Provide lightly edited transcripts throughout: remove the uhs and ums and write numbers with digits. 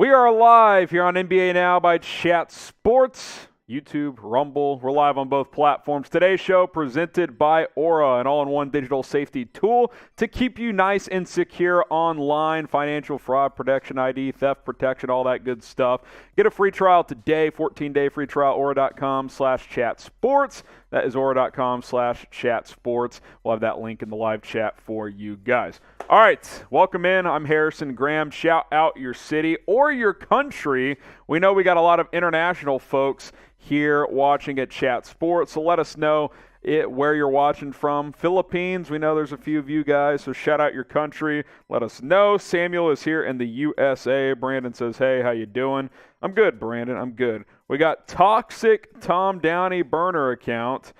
We are live here on NBA Now by Chat Sports, YouTube, Rumble. We're live on both platforms. Today's show presented by Aura, an all-in-one digital safety tool to keep you nice and secure online. Financial fraud protection, ID, theft protection, all that good stuff. Get a free trial today, 14-day free trial, aura.com/chatsports. That is aura.com/chatsports. We'll have that link in the live chat for you guys. All right, welcome in. I'm Harrison Graham. Shout out your city or your country. We know we got a lot of international folks here watching at Chat Sports, so let us know where you're watching from. Philippines, we know there's a few of you guys, so shout out your country. Let us know. Samuel is here in the USA. Brandon says, hey, how you doing? I'm good, Brandon. I'm good. We got Toxic Tom Downey burner account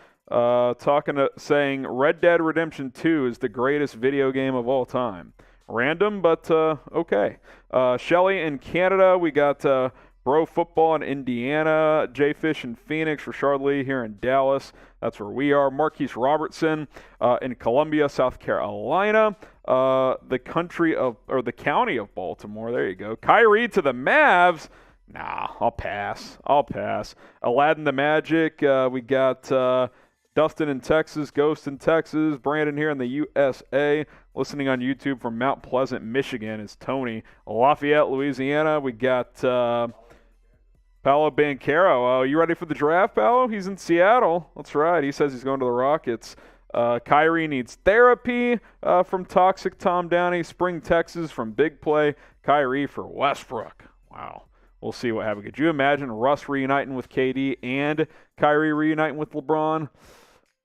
saying Red Dead Redemption 2 is the greatest video game of all time. Random, but okay. Shelly in Canada. We got Bro Football in Indiana. J-Fish in Phoenix. Rashard Lee here in Dallas. That's where we are. Marquise Robertson in Columbia, South Carolina. The county of Baltimore. There you go. Kyrie to the Mavs. Nah, I'll pass. Aladdin the Magic. We got Dustin in Texas, Ghost in Texas, Brandon here in the USA. Listening on YouTube from Mount Pleasant, Michigan is Tony. Lafayette, Louisiana. We got Paolo Banchero. You ready for the draft, Paolo? He's in Seattle. That's right. He says he's going to the Rockets. Kyrie needs therapy from Toxic Tom Downey. Spring, Texas from Big Play. Kyrie for Westbrook. Wow. We'll see what happens. Could you imagine Russ reuniting with KD and Kyrie reuniting with LeBron?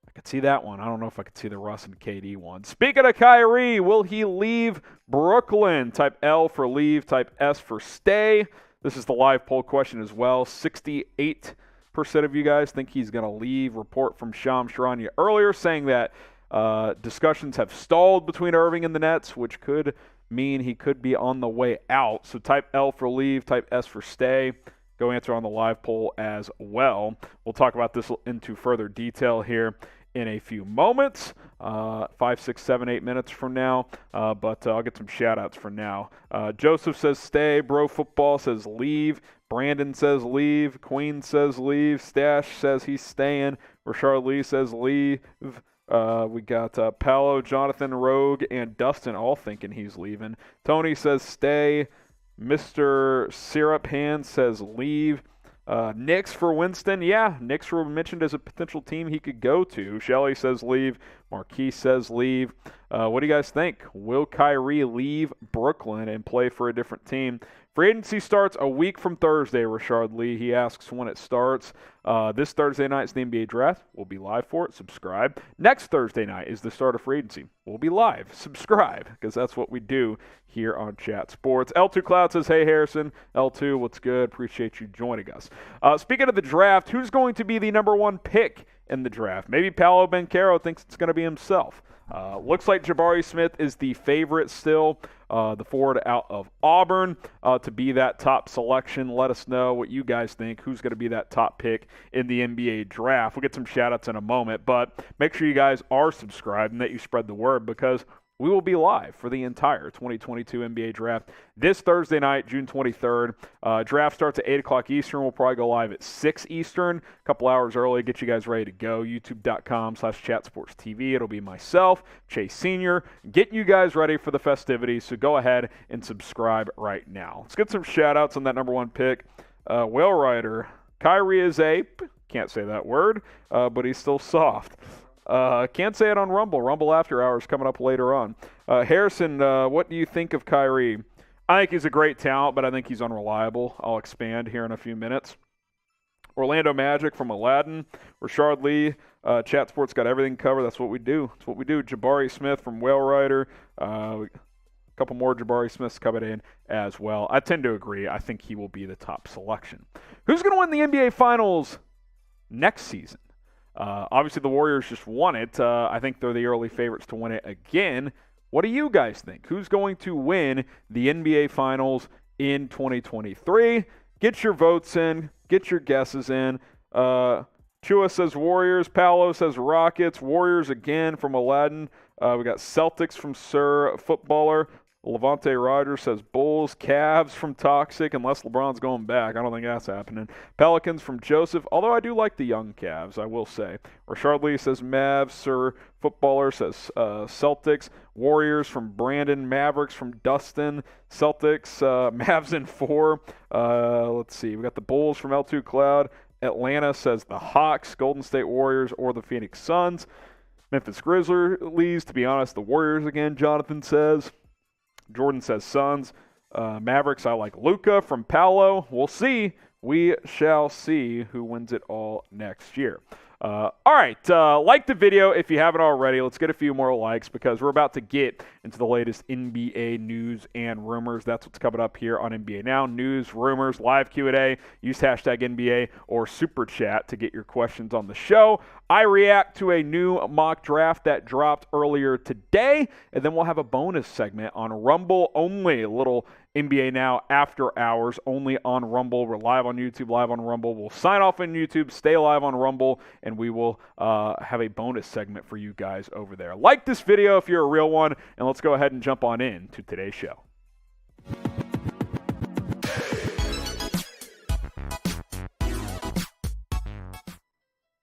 I could see that one. I don't know if I could see the Russ and KD one. Speaking of Kyrie, will he leave Brooklyn? Type L for leave, type S for stay. This is the live poll question as well. 68% of you guys think he's going to leave. Report from Shams Charania earlier saying that discussions have stalled between Irving and the Nets, which could mean he could be on the way out. So type L for leave, type S for stay. Go answer on the live poll as well. We'll talk about this into further detail here in a few moments, 5, 6, 7, 8 minutes from now, but I'll get some shout-outs for now. Joseph says stay. Bro Football says leave. Brandon says leave. Queen says leave. Stash says he's staying. Rashard Lee says leave. We got Paolo, Jonathan, Rogue, and Dustin all thinking he's leaving. Tony says stay. Mr. Syrup Hand says leave. Knicks for Winston. Yeah, Knicks were mentioned as a potential team he could go to. Shelly says leave. Marquis says leave. What do you guys think? Will Kyrie leave Brooklyn and play for a different team? Free agency starts a week from Thursday, Rashard Lee. He asks when it starts. This Thursday night is the NBA draft. We'll be live for it. Subscribe. Next Thursday night is the start of free agency. We'll be live. Subscribe, because that's what we do here on Chat Sports. L2 Cloud says, hey, Harrison. L2, what's good? Appreciate you joining us. Speaking of the draft, who's going to be the number one pick in the draft? Maybe Paolo Banchero thinks it's going to be himself. Looks like Jabari Smith is the favorite still, the forward out of Auburn, to be that top selection. Let us know what you guys think. Who's going to be that top pick in the NBA draft? We'll get some shout-outs in a moment, but make sure you guys are subscribed and that you spread the word, because we will be live for the entire 2022 NBA draft this Thursday night, June 23rd. Draft starts at 8 o'clock Eastern. We'll probably go live at 6 Eastern, a couple hours early, get you guys ready to go. YouTube.com/chatsportstv. It'll be myself, Chase Sr., getting you guys ready for the festivities, so go ahead and subscribe right now. Let's get some shout-outs on that number one pick. Whale Rider, Kyrie is can't say that word, but he's still soft. Can't say it on Rumble. Rumble After Hours coming up later on. Harrison, what do you think of Kyrie? I think he's a great talent, but I think he's unreliable. I'll expand here in a few minutes. Orlando Magic from Aladdin. Rashard Lee, Chat Sports got everything covered. That's what we do. Jabari Smith from Whale Rider. A couple more Jabari Smiths coming in as well. I tend to agree. I think he will be the top selection. Who's going to win the NBA Finals next season? Obviously, the Warriors just won it. I think they're the early favorites to win it again. What do you guys think? Who's going to win the NBA Finals in 2023? Get your votes in. Get your guesses in. Chua says Warriors. Paolo says Rockets. Warriors again from Aladdin. We got Celtics from Sir Footballer. Levante Rogers says Bulls, Cavs from Toxic, unless LeBron's going back. I don't think that's happening. Pelicans from Joseph, although I do like the young Cavs, I will say. Rashard Lee says Mavs. Sir Footballer says Celtics. Warriors from Brandon. Mavericks from Dustin. Celtics, Mavs in 4. Let's see. We got the Bulls from L2 Cloud. Atlanta says the Hawks, Golden State Warriors, or the Phoenix Suns. Memphis Grizzlies, to be honest, the Warriors again, Jonathan says. Jordan says Suns. Mavericks, I like Luka from Paolo. We'll see. We shall see who wins it all next year. All right, like the video if you haven't already. Let's get a few more likes because we're about to get into the latest NBA news and rumors. That's what's coming up here on NBA Now. News, rumors, live Q&A. Use hashtag NBA or Super Chat to get your questions on the show. I react to a new mock draft that dropped earlier today, and then we'll have a bonus segment on Rumble only, a little NBA Now after hours only on Rumble. We're live on YouTube, live on Rumble. We'll sign off on YouTube, stay live on Rumble, and we will have a bonus segment for you guys over there. Like this video if you're a real one, and let's go ahead and jump on in to today's show.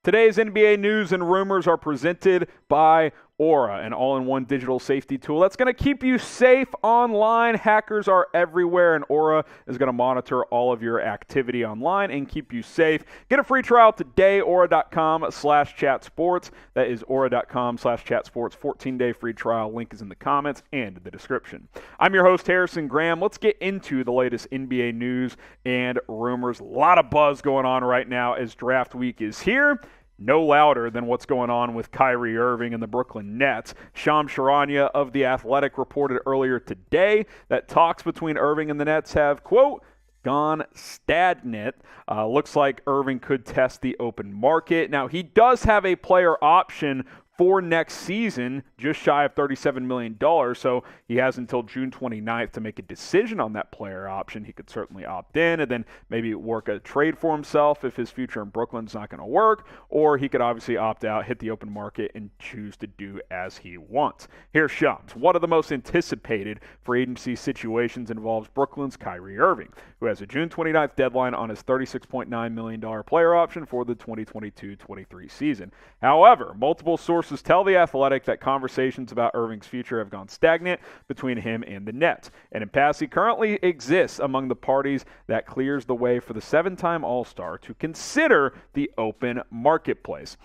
Today's NBA news and rumors are presented by Aura, an all-in-one digital safety tool that's going to keep you safe online. Hackers are everywhere, and Aura is going to monitor all of your activity online and keep you safe. Get a free trial today, aura.com/chatsports. That is aura.com/chatsports. 14-day free trial. Link is in the comments and the description. I'm your host, Harrison Graham. Let's get into the latest NBA news and rumors. A lot of buzz going on right now as draft week is here. No louder than what's going on with Kyrie Irving and the Brooklyn Nets. Shams Charania of The Athletic reported earlier today that talks between Irving and the Nets have, quote, gone stagnant. Looks like Irving could test the open market. Now, he does have a player option for next season, just shy of $37 million, so he has until June 29th to make a decision on that player option. He could certainly opt in and then maybe work a trade for himself if his future in Brooklyn's not going to work, or he could obviously opt out, hit the open market, and choose to do as he wants. Here's Shams. One of the most anticipated free agency situations involves Brooklyn's Kyrie Irving, who has a June 29th deadline on his $36.9 million player option for the 2022-23 season. However, multiple sources tell The Athletic that conversations about Irving's future have gone stagnant between him and the Nets. An impasse currently exists among the parties that clears the way for the 7-time All-Star to consider the open marketplace.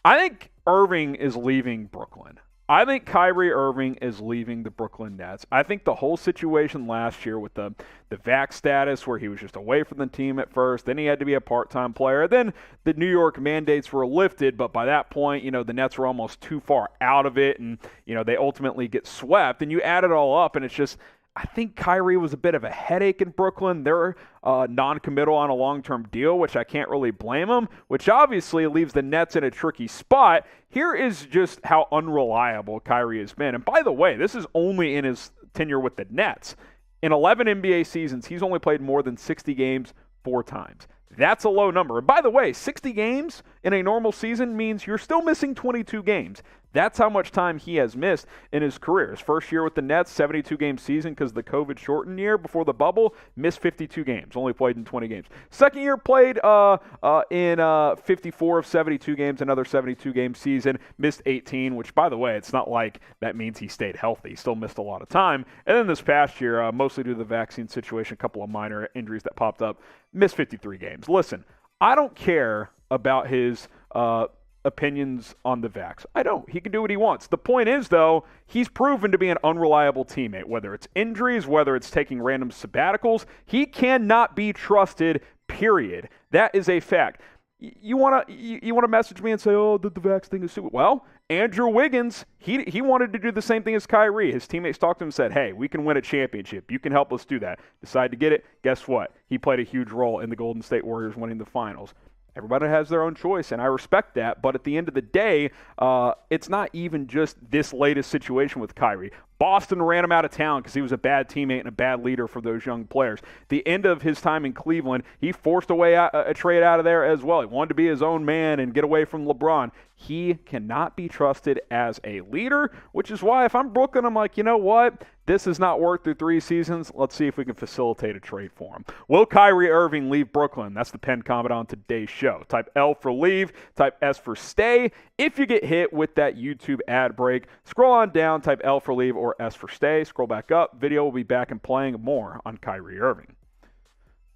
I think Irving is leaving Brooklyn. I think Kyrie Irving is leaving the Brooklyn Nets. I think the whole situation last year with the vax status where he was just away from the team at first, then he had to be a part-time player, then the New York mandates were lifted, but by that point, the Nets were almost too far out of it, and, they ultimately get swept, and you add it all up, and it's just, I think Kyrie was a bit of a headache in Brooklyn. They're non-committal on a long-term deal, which I can't really blame them, which obviously leaves the Nets in a tricky spot. Here is just how unreliable Kyrie has been. And by the way, this is only in his tenure with the Nets. In 11 NBA seasons, he's only played more than 60 games 4 times. That's a low number. And by the way, 60 games in a normal season means you're still missing 22 games. That's how much time he has missed in his career. His first year with the Nets, 72-game season because the COVID-shortened year before the bubble, missed 52 games, only played in 20 games. Second year played in 54 of 72 games, another 72-game season, missed 18, which, by the way, it's not like that means he stayed healthy. He still missed a lot of time. And then this past year, mostly due to the vaccine situation, a couple of minor injuries that popped up, missed 53 games. Listen, I don't care about his opinions on the vax. I don't. He can do what he wants. The point is, though, he's proven to be an unreliable teammate, whether it's injuries, whether it's taking random sabbaticals. He cannot be trusted, period. That is a fact. You want to message me and say, oh, the vax thing is stupid. Well, Andrew Wiggins, he wanted to do the same thing as Kyrie. His teammates talked to him and said, hey, we can win a championship. You can help us do that. Decide to get it. Guess what? He played a huge role in the Golden State Warriors winning the finals. Everybody has their own choice, and I respect that. But at the end of the day, it's not even just this latest situation with Kyrie. Boston ran him out of town because he was a bad teammate and a bad leader for those young players. The end of his time in Cleveland, he forced a trade out of there as well. He wanted to be his own man and get away from LeBron. He cannot be trusted as a leader, which is why if I'm Brooklyn, I'm like, you know what? This has not worked through 3 seasons. Let's see if we can facilitate a trade for him. Will Kyrie Irving leave Brooklyn? That's the pinned comment on today's show. Type L for leave, type S for stay. If you get hit with that YouTube ad break, scroll on down, type L for leave or S for stay. Scroll back up. Video will be back and playing more on Kyrie Irving.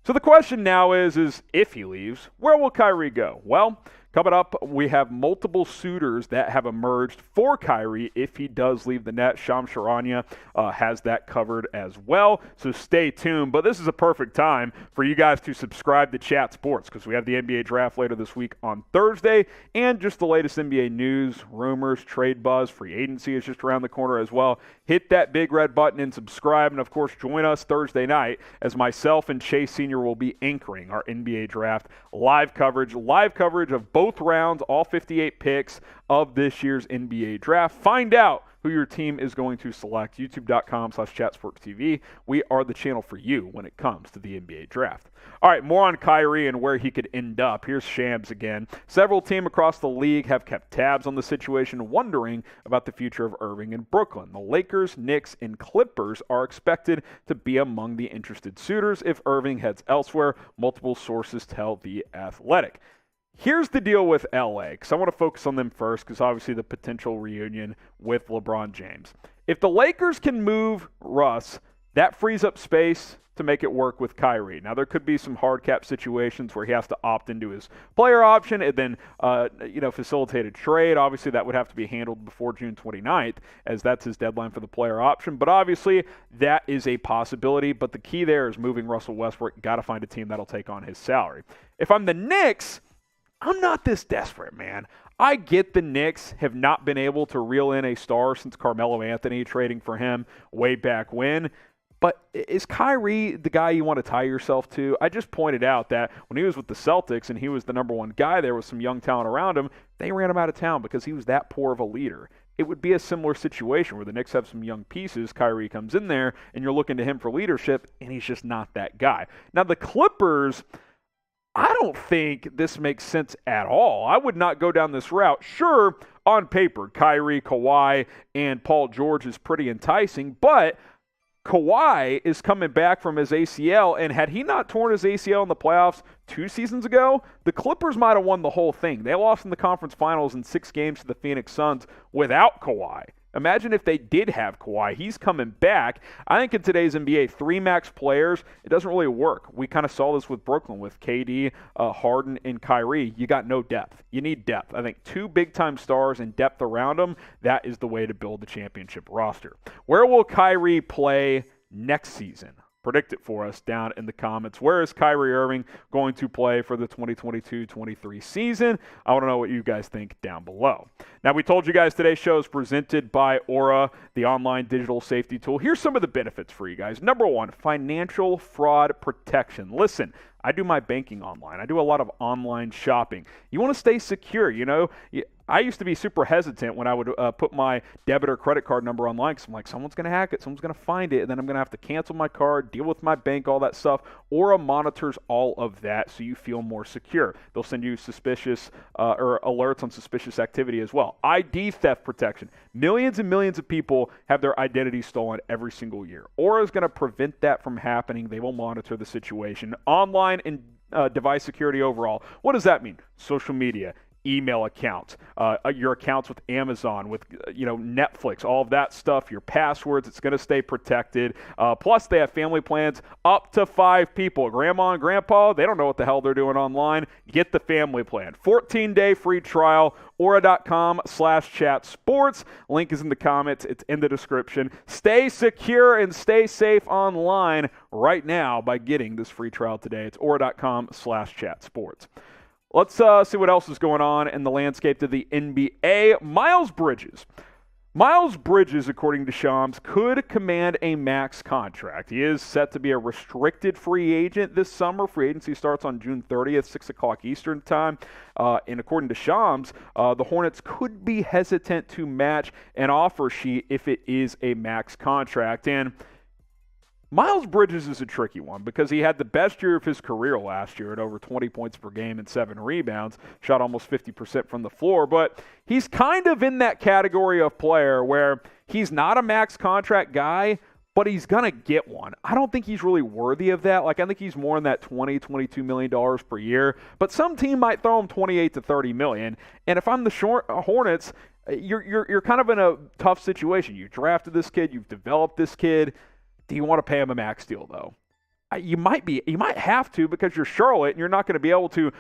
So the question now is if he leaves, where will Kyrie go? Well, coming up, we have multiple suitors that have emerged for Kyrie if he does leave the net. Shams Charania has that covered as well, so stay tuned. But this is a perfect time for you guys to subscribe to Chat Sports because we have the NBA draft later this week on Thursday and just the latest NBA news, rumors, trade buzz, free agency is just around the corner as well. Hit that big red button and subscribe, and of course, join us Thursday night as myself and Chase Sr. will be anchoring our NBA draft live coverage of both rounds, all 58 picks of this year's NBA draft. Find out who your team is going to select. YouTube.com/chatsportstv. We are the channel for you when it comes to the NBA draft. All right, more on Kyrie and where he could end up. Here's Shams again. Several teams across the league have kept tabs on the situation, wondering about the future of Irving in Brooklyn. The Lakers, Knicks, and Clippers are expected to be among the interested suitors if Irving heads elsewhere, multiple sources tell The Athletic. Here's the deal with LA, because I want to focus on them first, because obviously the potential reunion with LeBron James. If the Lakers can move Russ, that frees up space to make it work with Kyrie. Now, there could be some hard cap situations where he has to opt into his player option and then, facilitate a trade. Obviously, that would have to be handled before June 29th, as that's his deadline for the player option. But obviously, that is a possibility. But the key there is moving Russell Westbrook. Got to find a team that'll take on his salary. If I'm the Knicks, I'm not this desperate, man. I get the Knicks have not been able to reel in a star since Carmelo Anthony trading for him way back when. But is Kyrie the guy you want to tie yourself to? I just pointed out that when he was with the Celtics and he was the number one guy there with some young talent around him, they ran him out of town because he was that poor of a leader. It would be a similar situation where the Knicks have some young pieces. Kyrie comes in there and you're looking to him for leadership, and he's just not that guy. Now, the Clippers, I don't think this makes sense at all. I would not go down this route. Sure, on paper, Kyrie, Kawhi, and Paul George is pretty enticing, but Kawhi is coming back from his ACL, and had he not torn his ACL in the playoffs 2 seasons ago, the Clippers might have won the whole thing. They lost in the conference finals in 6 games to the Phoenix Suns without Kawhi. Imagine if they did have Kawhi. He's coming back. I think in today's NBA, 3 max players, it doesn't really work. We kind of saw this with Brooklyn with KD, Harden, and Kyrie. You got no depth. You need depth. I think 2 big-time stars and depth around them, that is the way to build the championship roster. Where will Kyrie play next season? Predict it for us down in the comments. Where is Kyrie Irving going to play for the 2022-23 season? I want to know what you guys think down below. Now, we told you guys today's show is presented by Aura, the online digital safety tool. Here's some of the benefits for you guys. Number 1, financial fraud protection. Listen, I do my banking online. I do a lot of online shopping. You want to stay secure, you know? I used to be super hesitant when I would put my debit or credit card number online because I'm like, someone's going to hack it, someone's going to find it, and then I'm going to have to cancel my card, deal with my bank, all that stuff. Aura monitors all of that so you feel more secure. They'll send you suspicious or alerts on suspicious activity as well. ID theft protection. Millions and millions of people have their identity stolen every single year. Aura is going to prevent that from happening. They will monitor the situation. Online and device security overall. What does that mean? Social media, email accounts, your accounts with Amazon, with Netflix, all of that stuff, your passwords, it's going to stay protected. Plus, they have family plans up to 5 people. Grandma and grandpa, they don't know what the hell they're doing online. Get the family plan. 14-day free trial, aura.com/chatsports. Link is in the comments. It's in the description. Stay secure and stay safe online right now by getting this free trial today. It's aura.com/chatsports. Let's see what else is going on in the landscape of the NBA. Miles Bridges Miles Bridges, according to Shams, could command a max contract. He is set to be a restricted free agent this summer. Free agency starts on June 30th, 6 o'clock Eastern time. And according to Shams, the Hornets could be hesitant to match an offer sheet if it is a max contract. And Miles Bridges is a tricky one because he had the best year of his career last year at over 20 points per game and 7 rebounds, shot almost 50% from the floor, but he's kind of in that category of player where he's not a max contract guy, but he's going to get one. I don't think he's really worthy of that. Like, I think he's more in that $22 million per year, but some team might throw him $28 to $30 million. And if I'm the Hornets, you're kind of in a tough situation. You drafted this kid, you've developed this kid. Do you want to pay him a max deal, though? You might have to because you're Charlotte and you're not going to be able to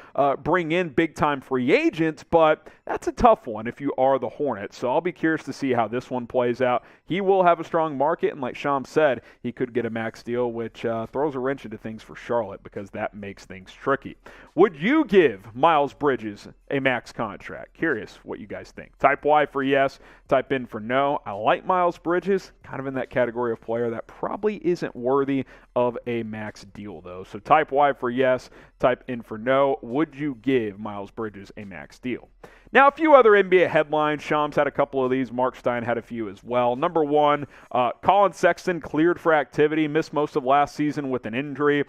bring in big-time free agents, but that's a tough one if you are the Hornets. So I'll be curious to see how this one plays out. He will have a strong market, and like Shams said, he could get a max deal, which throws a wrench into things for Charlotte because that makes things tricky. Would you give Miles Bridges a max contract? Curious what you guys think. Type Y for yes, type in for no. I like Miles Bridges, kind of in that category of player that probably isn't worthy of a max deal, though. So type Y for yes, type in for no. Would you give Miles Bridges a max deal? Now, a few other NBA headlines. Shams had a couple of these. Mark Stein had a few as well. Number one, Colin Sexton cleared for activity, missed most of last season with an injury.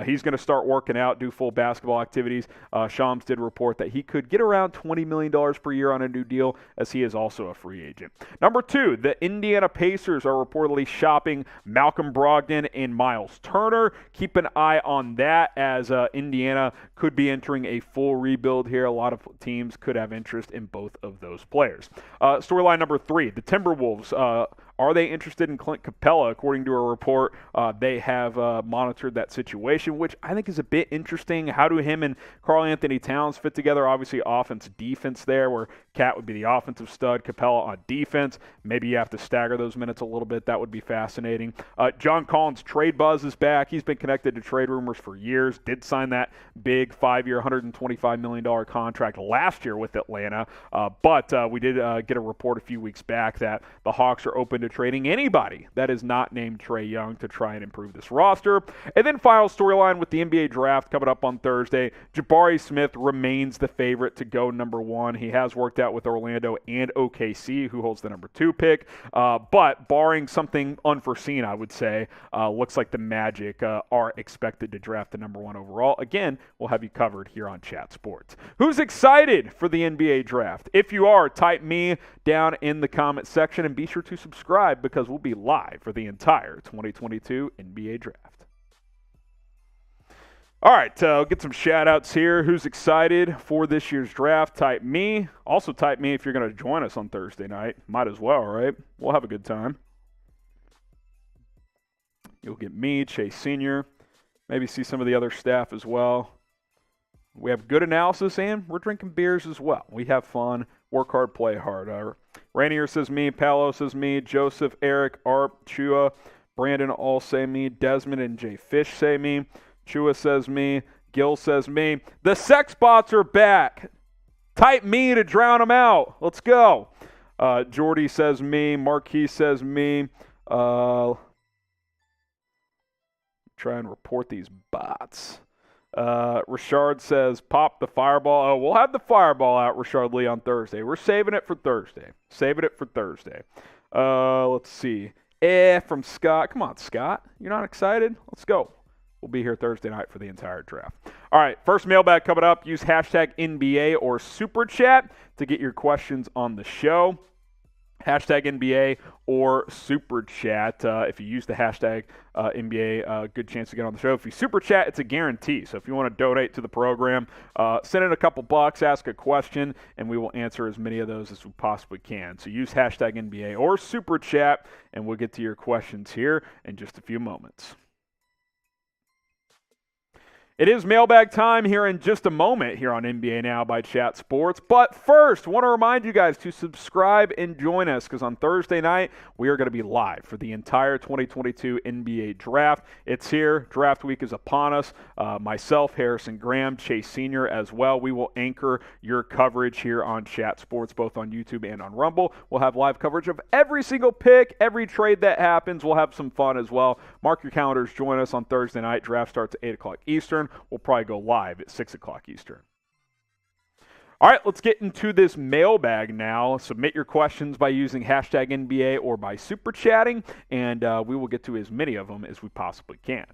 He's going to start working out, do full basketball activities. Shams did report that he could get around $20 million per year on a new deal, as he is also a free agent. Number two, the Indiana Pacers are reportedly shopping Malcolm Brogdon and Miles Turner. Keep an eye on that, as Indiana could be entering a full rebuild here. A lot of teams could have interest in both of those players. Storyline number three, the Timberwolves. Are they interested in Clint Capella? According to a report, they have monitored that situation, which I think is a bit interesting. How do him and Karl Anthony Towns fit together? Obviously, offense, defense there, where Cat would be the offensive stud, Capella on defense. Maybe you have to stagger those minutes a little bit. That would be fascinating. John Collins' trade buzz is back. He's been connected to trade rumors for years. Did sign that big 5-year, $125 million contract last year with Atlanta. But we did get a report a few weeks back that the Hawks are open to trading anybody that is not named Trae Young to try and improve this roster. And then final storyline with the NBA draft coming up on Thursday. Jabari Smith remains the favorite to go number one. He has worked out with Orlando and OKC, who holds the number 2 pick. But barring something unforeseen, I would say, looks like the Magic are expected to draft the number 1 overall. Again, we'll have you covered here on Chat Sports. Who's excited for the NBA draft? If you are, type me down in the comment section and be sure to subscribe, because we'll be live for the entire 2022 NBA draft. All right, I'll get some shout-outs here. Who's excited for this year's draft? Type me. Also type me if you're going to join us on Thursday night. Might as well, right? We'll have a good time. You'll get me, Chase Sr., maybe see some of the other staff as well. We have good analysis, and we're drinking beers as well. We have fun. Work hard, play hard. Rainier says me. Paolo says me. Joseph, Eric, Arp, Chua, Brandon all say me. Desmond and Jay Fish say me. Chua says me. Gil says me. The sex bots are back. Type me to drown them out. Let's go. Jordy says me. Marquis says me. Try and report these bots. Richard says, pop the fireball. Oh, we'll have the fireball out, Richard Lee, on Thursday. We're saving it for Thursday. Let's see. From Scott. Come on, Scott. You're not excited? Let's go. We'll be here Thursday night for the entire draft. All right, first mailbag coming up. Use hashtag NBA or Super Chat to get your questions on the show. Hashtag NBA or Super Chat. If you use the hashtag NBA, good chance to get on the show. If you Super Chat, it's a guarantee. So if you want to donate to the program, send in a couple bucks, ask a question, and we will answer as many of those as we possibly can. So use hashtag NBA or Super Chat, and we'll get to your questions here in just a few moments. It is mailbag time here in just a moment here on NBA Now by Chat Sports. But first, want to remind you guys to subscribe and join us because on Thursday night, we are going to be live for the entire 2022 NBA Draft. It's here. Draft week is upon us. Myself, Harrison Graham, Chase Sr. as well. We will anchor your coverage here on Chat Sports, both on YouTube and on Rumble. We'll have live coverage of every single pick, every trade that happens. We'll have some fun as well. Mark your calendars. Join us on Thursday night. Draft starts at 8 o'clock Eastern. We'll probably go live at 6 o'clock Eastern. All right, let's get into this mailbag now. Submit your questions by using hashtag NBA or by super chatting, and we will get to as many of them as we possibly can.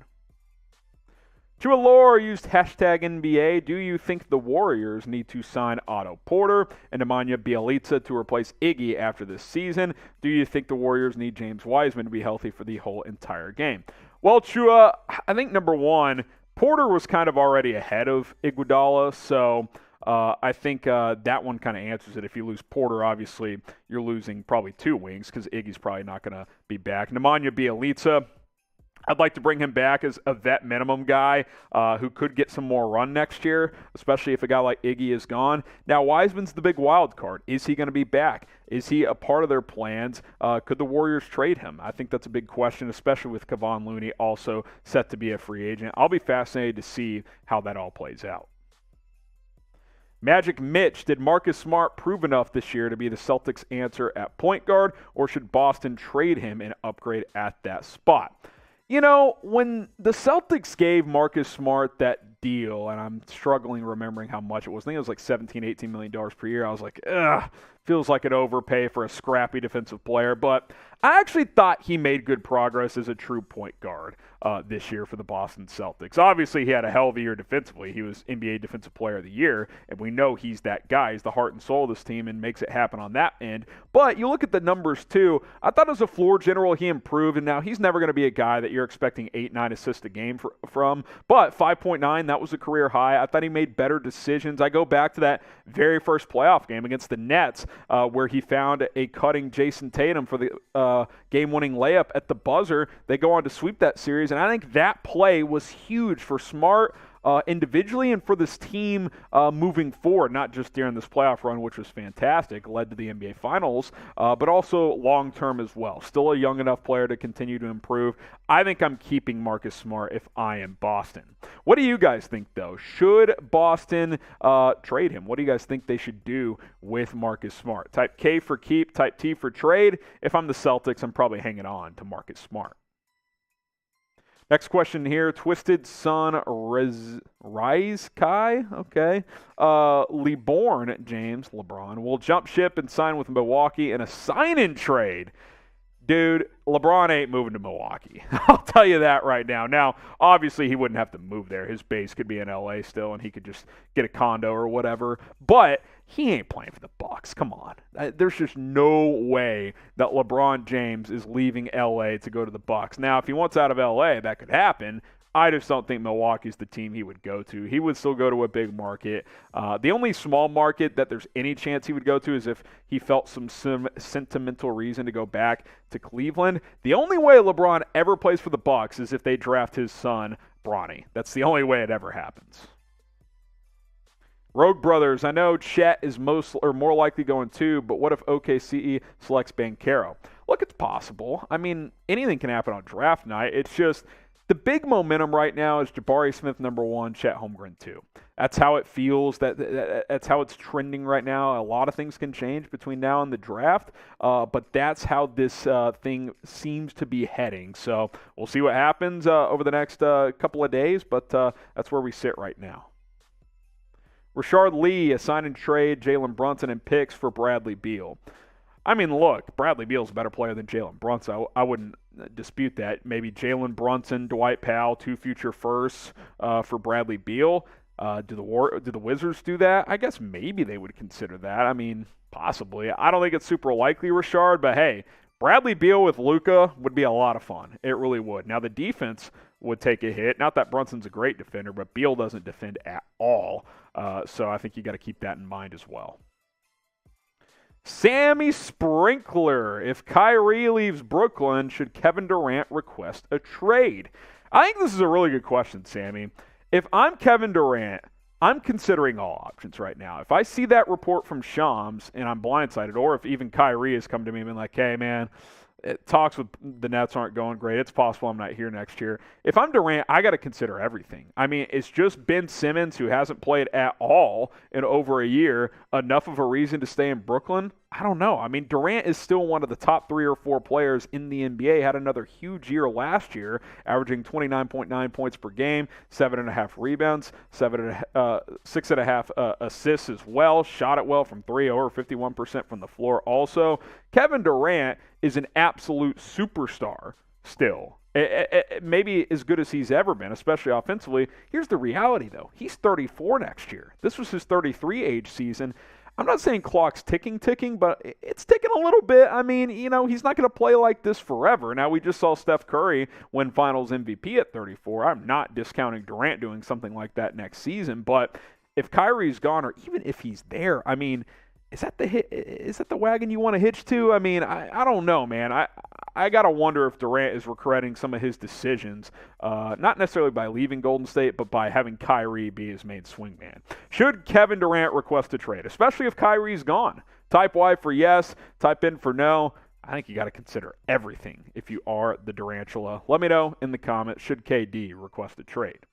To Allure used hashtag NBA. Do you think the Warriors need to sign Otto Porter and Nemanja Bjelica to replace Iggy after this season? Do you think the Warriors need James Wiseman to be healthy for the whole entire game? Well, Chua, I think number one, Porter was kind of already ahead of Iguodala, so I think that one kind of answers it. If you lose Porter, obviously you're losing probably two wings because Iggy's probably not going to be back. Nemanja Bjelica, I'd like to bring him back as a vet minimum guy who could get some more run next year, especially if a guy like Iggy is gone. Now, Wiseman's the big wild card. Is he going to be back? Is he a part of their plans? Could the Warriors trade him? I think that's a big question, especially with Kevon Looney also set to be a free agent. I'll be fascinated to see how that all plays out. Magic Mitch, did Marcus Smart prove enough this year to be the Celtics' answer at point guard, or should Boston trade him and upgrade at that spot? You know, when the Celtics gave Marcus Smart that deal, and I'm struggling remembering how much it was. I think it was like $17, $18 million per year. I was like, ugh, feels like an overpay for a scrappy defensive player. But I actually thought he made good progress as a true point guard this year for the Boston Celtics. Obviously, he had a hell of a year defensively. He was NBA Defensive Player of the Year, and we know he's that guy. He's the heart and soul of this team and makes it happen on that end. But you look at the numbers, too. I thought as a floor general, he improved, and now he's never going to be a guy that you're expecting 8, 9 assists a game from. But 5.9, that was a career high. I thought he made better decisions. I go back to that very first playoff game against the Nets where he found a cutting Jason Tatum for the game-winning layup at the buzzer. They go on to sweep that series, and I think that play was huge for Smart individually and for this team moving forward, not just during this playoff run, which was fantastic, led to the NBA Finals, but also long-term as well. Still a young enough player to continue to improve. I think I'm keeping Marcus Smart if I am Boston. What do you guys think, though? Should Boston trade him? What do you guys think they should do with Marcus Smart? Type K for keep, type T for trade. If I'm the Celtics, I'm probably hanging on to Marcus Smart. Next question here, Twisted Sun Rise Kai, okay. LeBron James, LeBron, will jump ship and sign with Milwaukee in a sign-in trade. Dude, LeBron ain't moving to Milwaukee. I'll tell you that right now. Now, obviously, he wouldn't have to move there. His base could be in L.A. still, and he could just get a condo or whatever. But he ain't playing for the Bucks. Come on. There's just no way that LeBron James is leaving L.A. to go to the Bucks. Now, if he wants out of L.A., that could happen. I just don't think Milwaukee's the team he would go to. He would still go to a big market. The only small market that there's any chance he would go to is if he felt some sentimental reason to go back to Cleveland. The only way LeBron ever plays for the Bucks is if they draft his son, Bronny. That's the only way it ever happens. Rogue Brothers, I know Chet is more likely going too, but what if OKC selects Banchero? Look, it's possible. I mean, anything can happen on draft night. It's just the big momentum right now is Jabari Smith number 1, Chet Holmgren 2. That's how it feels. That's how it's trending right now. A lot of things can change between now and the draft, but that's how this thing seems to be heading. So we'll see what happens over the next couple of days, but that's where we sit right now. Rashard Lee, a sign and trade Jalen Brunson and picks for Bradley Beal. I mean, look, Bradley Beal's a better player than Jalen Brunson. I wouldn't dispute that. Maybe Jalen Brunson, Dwight Powell, 2 future firsts for Bradley Beal. Do the Wizards do that? I guess maybe they would consider that. I mean, possibly. I don't think it's super likely, Rashard, but hey, Bradley Beal with Luka would be a lot of fun. It really would. Now, the defense would take a hit. Not that Brunson's a great defender, but Beal doesn't defend at all. So I think you got to keep that in mind as well. Sammy Sprinkler, if Kyrie leaves Brooklyn, should Kevin Durant request a trade? I think this is a really good question, Sammy. if I'm Kevin Durant, I'm considering all options right now. If I see that report from Shams and I'm blindsided, or if even Kyrie has come to me and been like, hey, man, talks with the Nets aren't going great. It's possible I'm not here next year. If I'm Durant, I got to consider everything. I mean, it's just Ben Simmons, who hasn't played at all in over a year, enough of a reason to stay in Brooklyn? I don't know. I mean, Durant is still one of the top 3 or 4 players in the NBA. Had another huge year last year, averaging 29.9 points per game, 7.5 rebounds, 6.5 assists as well. Shot it well from 3, over 51% from the floor also. Kevin Durant is an absolute superstar still. Maybe as good as he's ever been, especially offensively. Here's the reality, though. He's 34 next year. This was his 33 age season. I'm not saying clock's ticking, but it's ticking a little bit. I mean, he's not going to play like this forever. Now, we just saw Steph Curry win Finals MVP at 34. I'm not discounting Durant doing something like that next season, but if Kyrie's gone, or even if he's there, I mean, is that the wagon you want to hitch to? I mean, I don't know, man. I got to wonder if Durant is regretting some of his decisions, not necessarily by leaving Golden State, but by having Kyrie be his main swingman. Should Kevin Durant request a trade, especially if Kyrie's gone? Type Y for yes, type in for no. I think you got to consider everything if you are the Durantula. Let me know in the comments, should KD request a trade?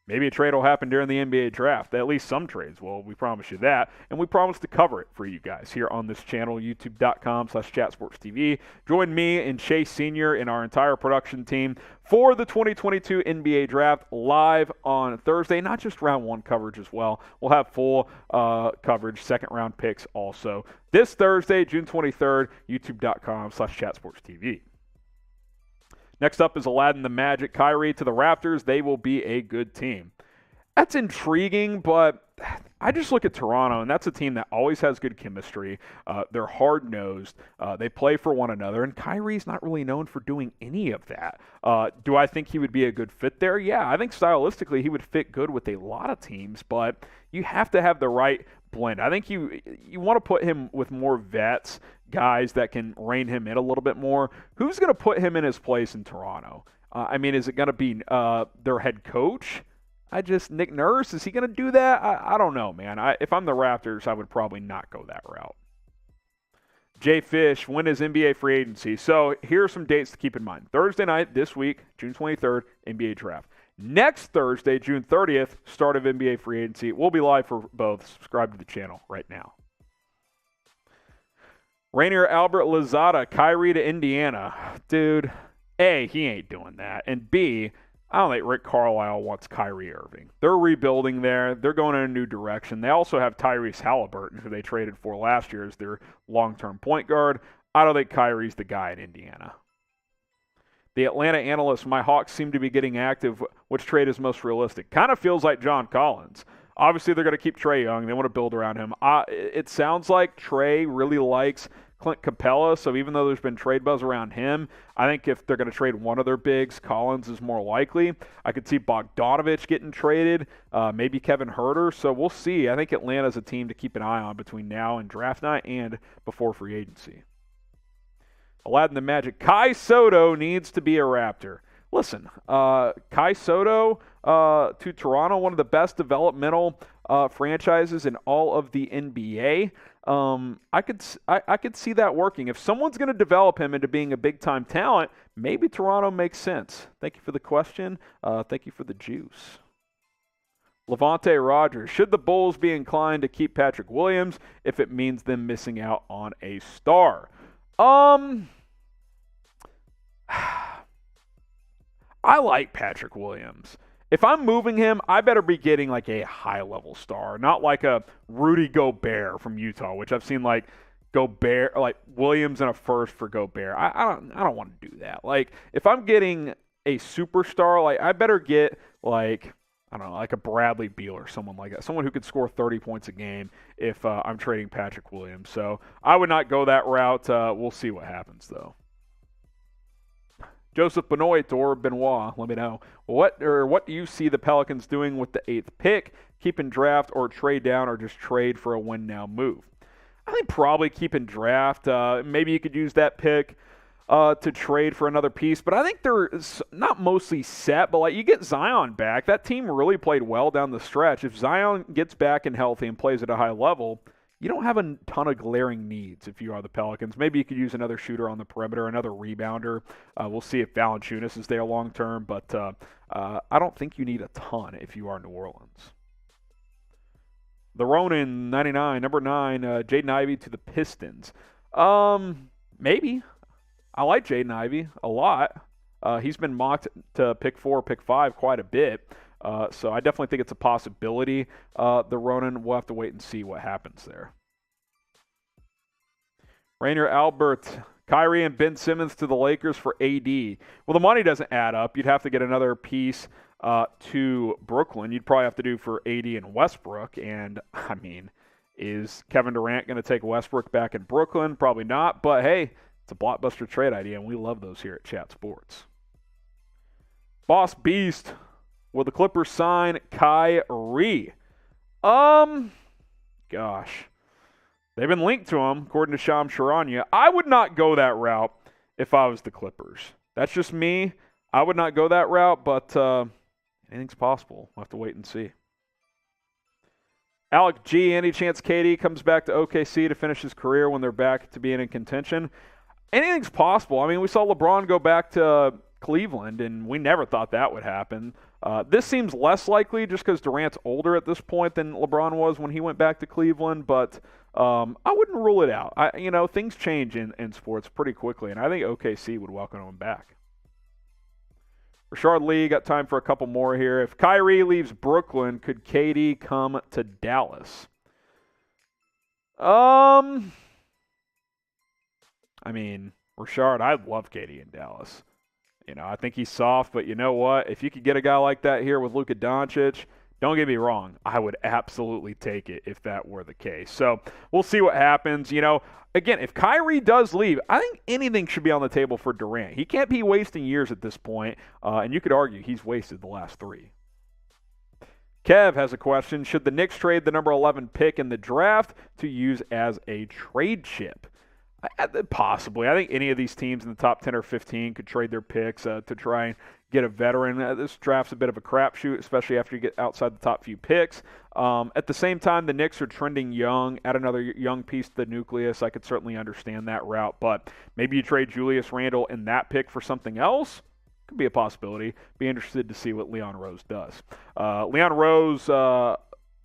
Maybe a trade will happen during the NBA draft. At least some trades will. We promise you that. And we promise to cover it for you guys here on this channel, youtube.com/chatsportstv. Join me and Chase Sr. and our entire production team for the 2022 NBA draft live on Thursday. Not just round 1 coverage as well. We'll have full coverage, second round picks also. This Thursday, June 23rd, youtube.com/chatsportstv. Next up is Aladdin the Magic. Kyrie to the Raptors. They will be a good team. That's intriguing, but I just look at Toronto, and that's a team that always has good chemistry. They're hard-nosed. They play for one another, and Kyrie's not really known for doing any of that. Do I think he would be a good fit there? Yeah, I think stylistically he would fit good with a lot of teams, but you have to have the right blend. I think you want to put him with more vets, guys that can rein him in a little bit more. Who's going to put him in his place in Toronto? I mean, is it going to be their head coach? Nick Nurse, is he going to do that? I don't know, man. If I'm the Raptors, I would probably not go that route. Jay Fish, when is NBA free agency? So here are some dates to keep in mind. Thursday night this week, June 23rd, NBA draft. Next Thursday, June 30th, start of NBA free agency. We'll be live for both. Subscribe to the channel right now. Rainier Albert Lozada, Kyrie to Indiana. Dude, A, he ain't doing that. And B, I don't think Rick Carlisle wants Kyrie Irving. They're rebuilding there. They're going in a new direction. They also have Tyrese Halliburton, who they traded for last year as their long-term point guard. I don't think Kyrie's the guy in Indiana. The Atlanta analysts, my Hawks seem to be getting active. Which trade is most realistic? Kind of feels like John Collins. Obviously, they're going to keep Trae Young. They want to build around him. It sounds like Trae really likes Clint Capella, so even though there's been trade buzz around him, I think if they're going to trade one of their bigs, Collins is more likely. I could see Bogdanovich getting traded, maybe Kevin Huerter, so we'll see. I think Atlanta's a team to keep an eye on between now and draft night and before free agency. Aladdin the Magic. Kai Soto needs to be a Raptor. Listen, Kai Soto to Toronto, one of the best developmental franchises in all of the NBA. I could see that working. If someone's going to develop him into being a big-time talent, maybe Toronto makes sense. Thank you for the question. Thank you for the juice. Levante Rogers. Should the Bulls be inclined to keep Patrick Williams if it means them missing out on a star? I like Patrick Williams. If I'm moving him, I better be getting like a high-level star, not like a Rudy Gobert from Utah, which I've seen like Gobert, like Williams and a first for Gobert. I don't want to do that. Like if I'm getting a superstar, like I better get like, I don't know, like a Bradley Beal or someone like that, someone who could score 30 points a game if I'm trading Patrick Williams. So I would not go that route. We'll see what happens though. Joseph Benoit or Benoit, let me know. What do you see the Pelicans doing with the 8th pick? Keep in draft or trade down or just trade for a win-now move? I think probably keep in draft. Maybe you could use that pick to trade for another piece, but I think they're not mostly set, but like you get Zion back. That team really played well down the stretch. If Zion gets back and healthy and plays at a high level, you don't have a ton of glaring needs if you are the Pelicans. Maybe you could use another shooter on the perimeter, another rebounder. We'll see if Valanciunas is there long term, but I don't think you need a ton if you are New Orleans. The Ronin 99, number 9, Jaden Ivey to the Pistons. Maybe. I like Jaden Ivey a lot. He's been mocked to pick 4, pick 5 quite a bit. So I definitely think it's a possibility. The Ronin, we'll have to wait and see what happens there. Rainier Albert, Kyrie and Ben Simmons to the Lakers for AD. Well, the money doesn't add up. You'd have to get another piece to Brooklyn. You'd probably have to do for AD and Westbrook. And, I mean, is Kevin Durant going to take Westbrook back in Brooklyn? Probably not. But, hey, it's a blockbuster trade idea, and we love those here at Chat Sports. Boss Beast, will the Clippers sign Kyrie? Gosh. They've been linked to him, according to Shams Charania. I would not go that route if I was the Clippers. That's just me. I would not go that route, but anything's possible. We'll have to wait and see. Alec G, any chance KD comes back to OKC to finish his career when they're back to being in contention? Anything's possible. I mean, we saw LeBron go back to Cleveland, and we never thought that would happen. This seems less likely just because Durant's older at this point than LeBron was when he went back to Cleveland, but I wouldn't rule it out. Things change in sports pretty quickly, and I think OKC would welcome him back. Rashard Lee, got time for a couple more here. If Kyrie leaves Brooklyn, could KD come to Dallas? I mean, Rashard, I love KD in Dallas. I think he's soft, but you know what? If you could get a guy like that here with Luka Doncic, don't get me wrong, I would absolutely take it if that were the case. So we'll see what happens. Again, if Kyrie does leave, I think anything should be on the table for Durant. He can't be wasting years at this point, and you could argue he's wasted the last 3. Kev has a question. Should the Knicks trade the number 11 pick in the draft to use as a trade chip? Possibly. I think any of these teams in the top 10 or 15 could trade their picks to try and get a veteran. This draft's a bit of a crapshoot, especially after you get outside the top few picks. At the same time, the Knicks are trending young. Add another young piece to the nucleus. I could certainly understand that route, but maybe you trade Julius Randle in that pick for something else. Could be a possibility. Be interested to see what Leon Rose does. Leon Rose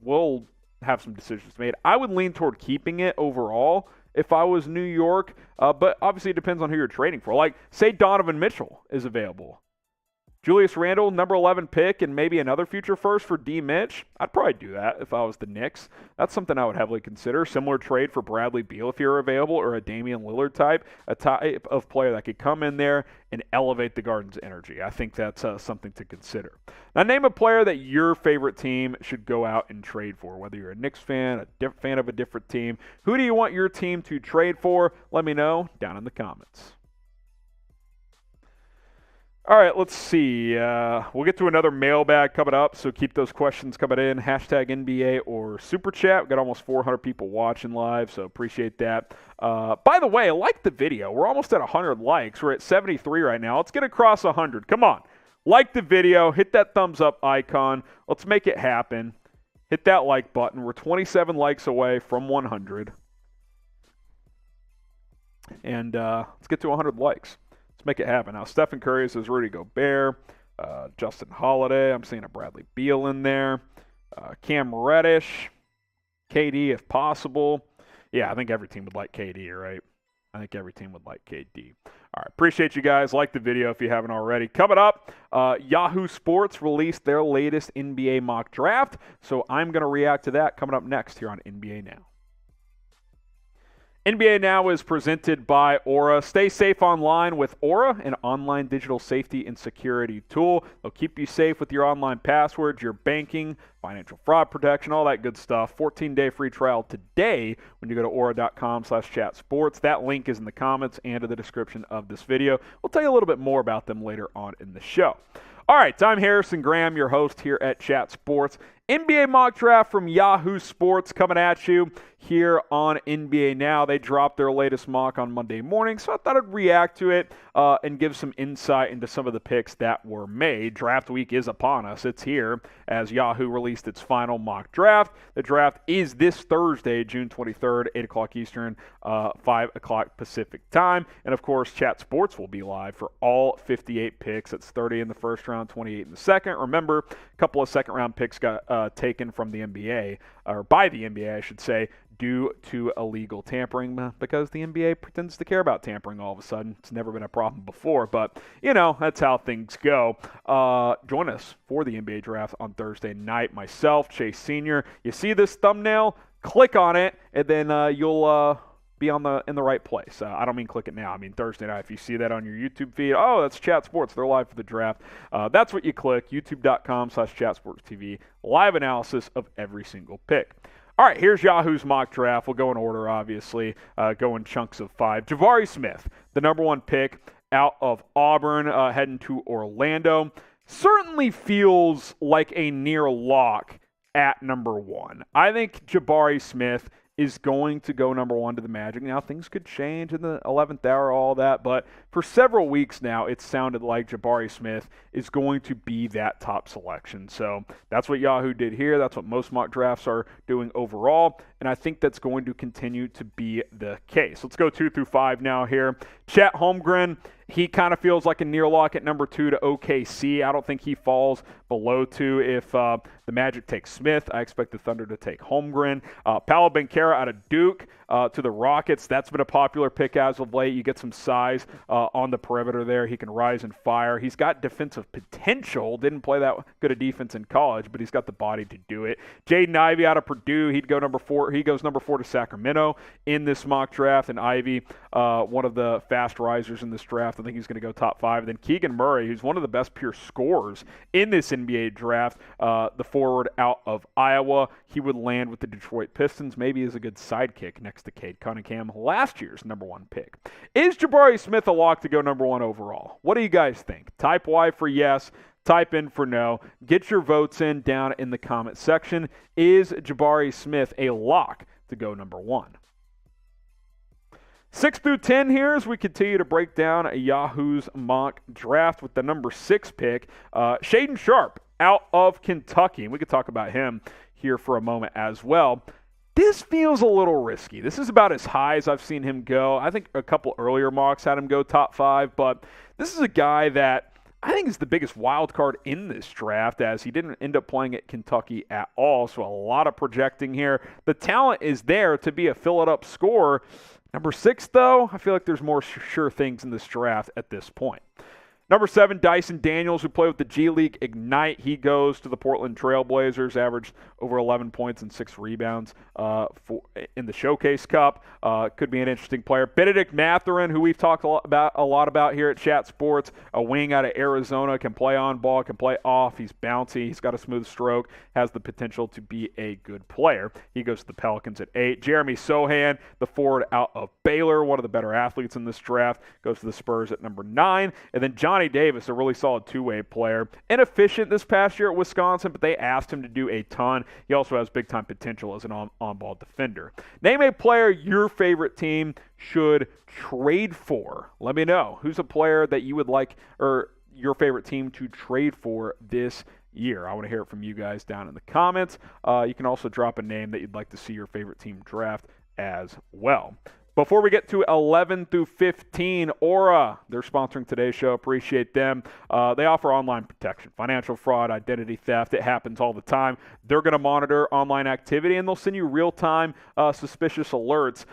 will have some decisions made. I would lean toward keeping it overall if I was New York, but obviously it depends on who you're trading for. Like, say Donovan Mitchell is available. Julius Randle, number 11 pick, and maybe another future first for D. Mitch. I'd probably do that if I was the Knicks. That's something I would heavily consider. Similar trade for Bradley Beal if you're available, or a Damian Lillard type, a type of player that could come in there and elevate the Garden's energy. I think that's something to consider. Now, name a player that your favorite team should go out and trade for, whether you're a Knicks fan, a fan of a different team. Who do you want your team to trade for? Let me know down in the comments. All right, let's see. We'll get to another mailbag coming up, so keep those questions coming in. Hashtag NBA or Super Chat. We've got almost 400 people watching live, so appreciate that. By the way, like the video. We're almost at 100 likes. We're at 73 right now. Let's get across 100. Come on. Like the video. Hit that thumbs up icon. Let's make it happen. Hit that like button. We're 27 likes away from 100. And let's get to 100 likes. Make it happen. Now, Stephen Curry says Rudy Gobert, Justin Holiday. I'm seeing a Bradley Beal in there. Cam Reddish, KD if possible. Yeah, I think every team would like KD, right? I think every team would like KD. All right, appreciate you guys. Like the video if you haven't already. Coming up, Yahoo Sports released their latest NBA mock draft, so I'm going to react to that coming up next here on NBA Now. NBA Now is presented by Aura. Stay safe online with Aura, an online digital safety and security tool. They'll keep you safe with your online passwords, your banking, financial fraud protection, all that good stuff. 14-day free trial today when you go to aura.com/chatsports. That link is in the comments and in the description of this video. We'll tell you a little bit more about them later on in the show. All right, I'm Harrison Graham, your host here at Chat Sports, NBA mock draft from Yahoo Sports coming at you here on NBA Now. They dropped their latest mock on Monday morning, so I thought I'd react to it and give some insight into some of the picks that were made. Draft week is upon us. It's here as Yahoo released its final mock draft. The draft is this Thursday, June 23rd, 8 o'clock Eastern, 5 o'clock Pacific time. And, of course, Chat Sports will be live for all 58 picks. It's 30 in the first round, 28 in the second. Remember, a couple of second-round picks got taken from the NBA, or by the NBA, I should say, due to illegal tampering, because the NBA pretends to care about tampering all of a sudden. It's never been a problem before, but, you know, that's how things go. Join us for the NBA draft on Thursday night. Myself, Chase Sr. You see this thumbnail? Click on it, and then you'll be in the right place. I don't mean click it now. I mean Thursday night. If you see that on your YouTube feed, oh, that's Chat Sports. They're live for the draft. That's what you click, youtube.com/chatsportstv. Live analysis of every single pick. All right, here's Yahoo's mock draft. We'll go in order, obviously, go in chunks of 5. Jabari Smith, the number 1 pick out of Auburn, heading to Orlando. Certainly feels like a near lock at number 1. I think Jabari Smith is going to go number 1 to the Magic. Now, things could change in the 11th hour, all that, but for several weeks now, it sounded like Jabari Smith is going to be that top selection. So that's what Yahoo did here. That's what most mock drafts are doing overall, and I think that's going to continue to be the case. Let's go 2 through 5 now here. Chet Holmgren, he kind of feels like a near lock at number 2 to OKC. I don't think he falls below 2 if the Magic take Smith. I expect the Thunder to take Holmgren. Paolo Banchero out of Duke to the Rockets. That's been a popular pick as of late. You get some size on the perimeter there. He can rise and fire. He's got defensive potential. Didn't play that good a defense in college, but he's got the body to do it. Jaden Ivey out of Purdue. He'd go number 4. He goes number 4 to Sacramento in this mock draft. And Ivey, one of the fast risers in this draft. I think he's going to go top 5. And then Keegan Murray, who's one of the best pure scorers in this NBA draft, the forward out of Iowa. He would land with the Detroit Pistons, maybe as a good sidekick next to Cade Cunningham, last year's number 1 pick. Is Jabari Smith a lock to go number 1 overall? What do you guys think? Type Y for yes. Type in for no. Get your votes in down in the comment section. Is Jabari Smith a lock to go number 1? 6 through 10 here as we continue to break down Yahoo's mock draft with the number 6 pick. Shaedon Sharpe out of Kentucky. And we could talk about him here for a moment as well. This feels a little risky. This is about as high as I've seen him go. I think a couple earlier mocks had him go top 5, but this is a guy that I think is the biggest wild card in this draft, as he didn't end up playing at Kentucky at all, so a lot of projecting here. The talent is there to be a fill-it-up scorer. Number 6, though, I feel like there's more sure things in this draft at this point. Number 7, Dyson Daniels, who played with the G League Ignite. He goes to the Portland Trail Blazers, averaged over 11 points and 6 rebounds in the Showcase Cup. Could be an interesting player. Benedict Mathurin, who we've talked a lot about here at Chat Sports, a wing out of Arizona, can play on ball, can play off. He's bouncy. He's got a smooth stroke, has the potential to be a good player. He goes to the Pelicans at 8. Jeremy Sohan, the forward out of Baylor, one of the better athletes in this draft, goes to the Spurs at number 9. And then Johnny Davis, a really solid two-way player. Inefficient this past year at Wisconsin, but they asked him to do a ton. He also has big-time potential as an on-ball defender. Name a player your favorite team should trade for. Let me know. Who's a player that you would like, or your favorite team to trade for this year? I want to hear it from you guys down in the comments. You can also drop a name that you'd like to see your favorite team draft as well. Before we get to 11 through 15, Aura, they're sponsoring today's show. Appreciate them. They offer online protection, financial fraud, identity theft. It happens all the time. They're going to monitor online activity, and they'll send you real-time suspicious alerts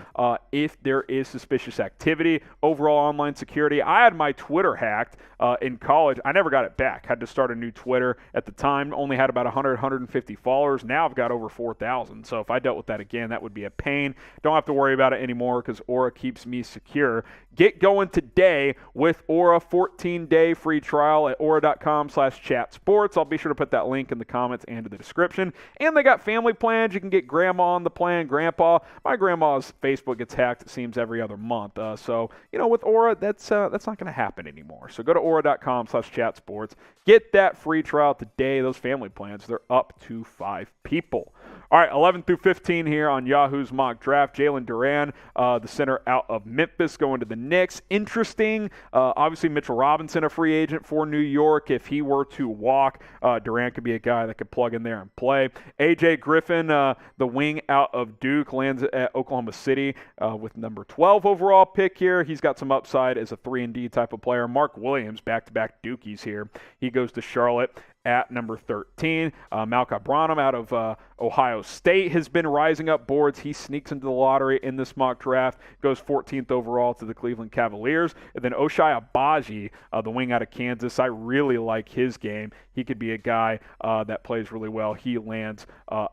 if there is suspicious activity. Overall online security. I had my Twitter hacked in college. I never got it back. Had to start a new Twitter. At the time, only had about 100, 150 followers. Now I've got over 4,000. So if I dealt with that again, that would be a pain. Don't have to worry about it anymore, because Aura keeps me secure. Get going today with Aura. 14-day free trial at aura.com/chatsports. I'll be sure to put that link in the comments and in the description. And they got family plans. You can get grandma on the plan, grandpa. My grandma's Facebook gets hacked, it seems, every other month. So, with Aura, that's not going to happen anymore. So go to aura.com/chatsports. Get that free trial today. Those family plans, they're up to 5 people. All right, 11 through 15 here on Yahoo's mock draft. Jalen Duran, the center out of Memphis, going to the Knicks. Interesting. Obviously, Mitchell Robinson, a free agent for New York. If he were to walk, Duran could be a guy that could plug in there and play. A.J. Griffin, the wing out of Duke, lands at Oklahoma City with number 12 overall pick here. He's got some upside as a 3-and-D type of player. Mark Williams, back-to-back Dukies here. He goes to Charlotte at number 13. Malcolm Branham out of Ohio State has been rising up boards. He sneaks into the lottery in this mock draft, goes 14th overall to the Cleveland Cavaliers. And then Ochai Agbaji, the wing out of Kansas, I really like his game. He could be a guy that plays really well. He lands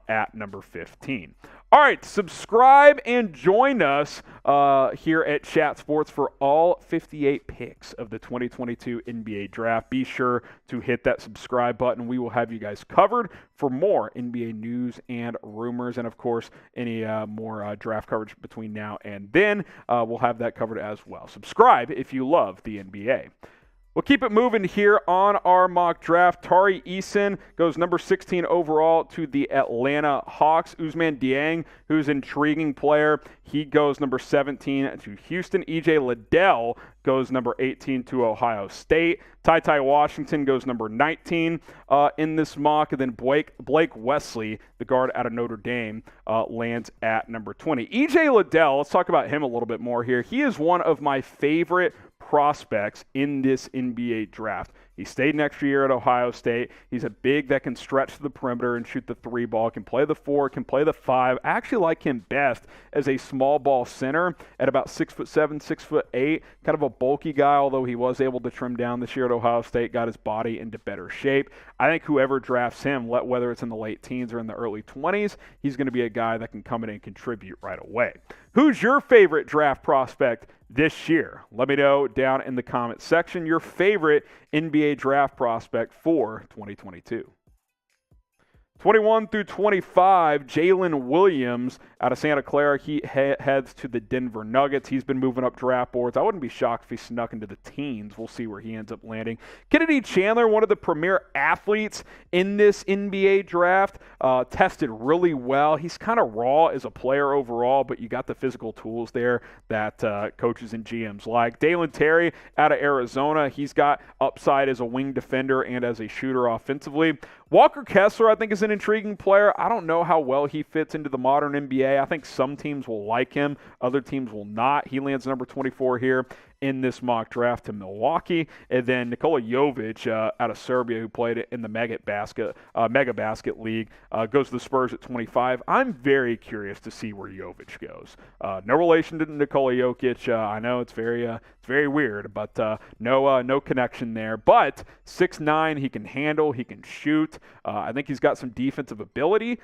at number 15. All right, subscribe and join us here at Chat Sports for all 58 picks of the 2022 NBA Draft. Be sure to hit that subscribe button. We will have you guys covered for more NBA news and rumors, and of course, any more draft coverage between now and then. We'll have that covered as well. Subscribe if you love the NBA. We'll keep it moving here on our mock draft. Tari Eason goes number 16 overall to the Atlanta Hawks. Ousmane Dieng, who's an intriguing player, he goes number 17 to Houston. E.J. Liddell goes number 18 to Ohio State. Ty Washington goes number 19 in this mock. And then Blake Wesley, the guard out of Notre Dame, lands at number 20. E.J. Liddell, let's talk about him a little bit more here. He is one of my favorite prospects in this NBA draft. He stayed an extra year at Ohio State. He's a big that can stretch to the perimeter and shoot the 3 ball, can play the 4, can play the 5. I actually like him best as a small ball center at about 6'7", 6'8", kind of a bulky guy, although he was able to trim down this year at Ohio State, got his body into better shape. I think whoever drafts him, whether it's in the late teens or in the early 20s, he's going to be a guy that can come in and contribute right away. Who's your favorite draft prospect this year? Let me know down in the comments section your favorite NBA draft prospect for 2022. 21 through 25, Jalen Williams out of Santa Clara. He heads to the Denver Nuggets. He's been moving up draft boards. I wouldn't be shocked if he snuck into the teens. We'll see where he ends up landing. Kennedy Chandler, one of the premier athletes in this NBA draft, tested really well. He's kind of raw as a player overall, but you got the physical tools there that coaches and GMs like. Dalen Terry out of Arizona. He's got upside as a wing defender and as a shooter offensively. Walker Kessler, I think, is an intriguing player. I don't know how well he fits into the modern NBA. I think some teams will like him. Other teams will not. He lands number 24 here in this mock draft to Milwaukee. And then Nikola Jovic out of Serbia, who played in the Mega Basket League, goes to the Spurs at 25. I'm very curious to see where Jovic goes. No relation to Nikola Jokic. I know it's very weird, but no connection there. But 6'9", he can handle, he can shoot. I think he's got some defensive ability.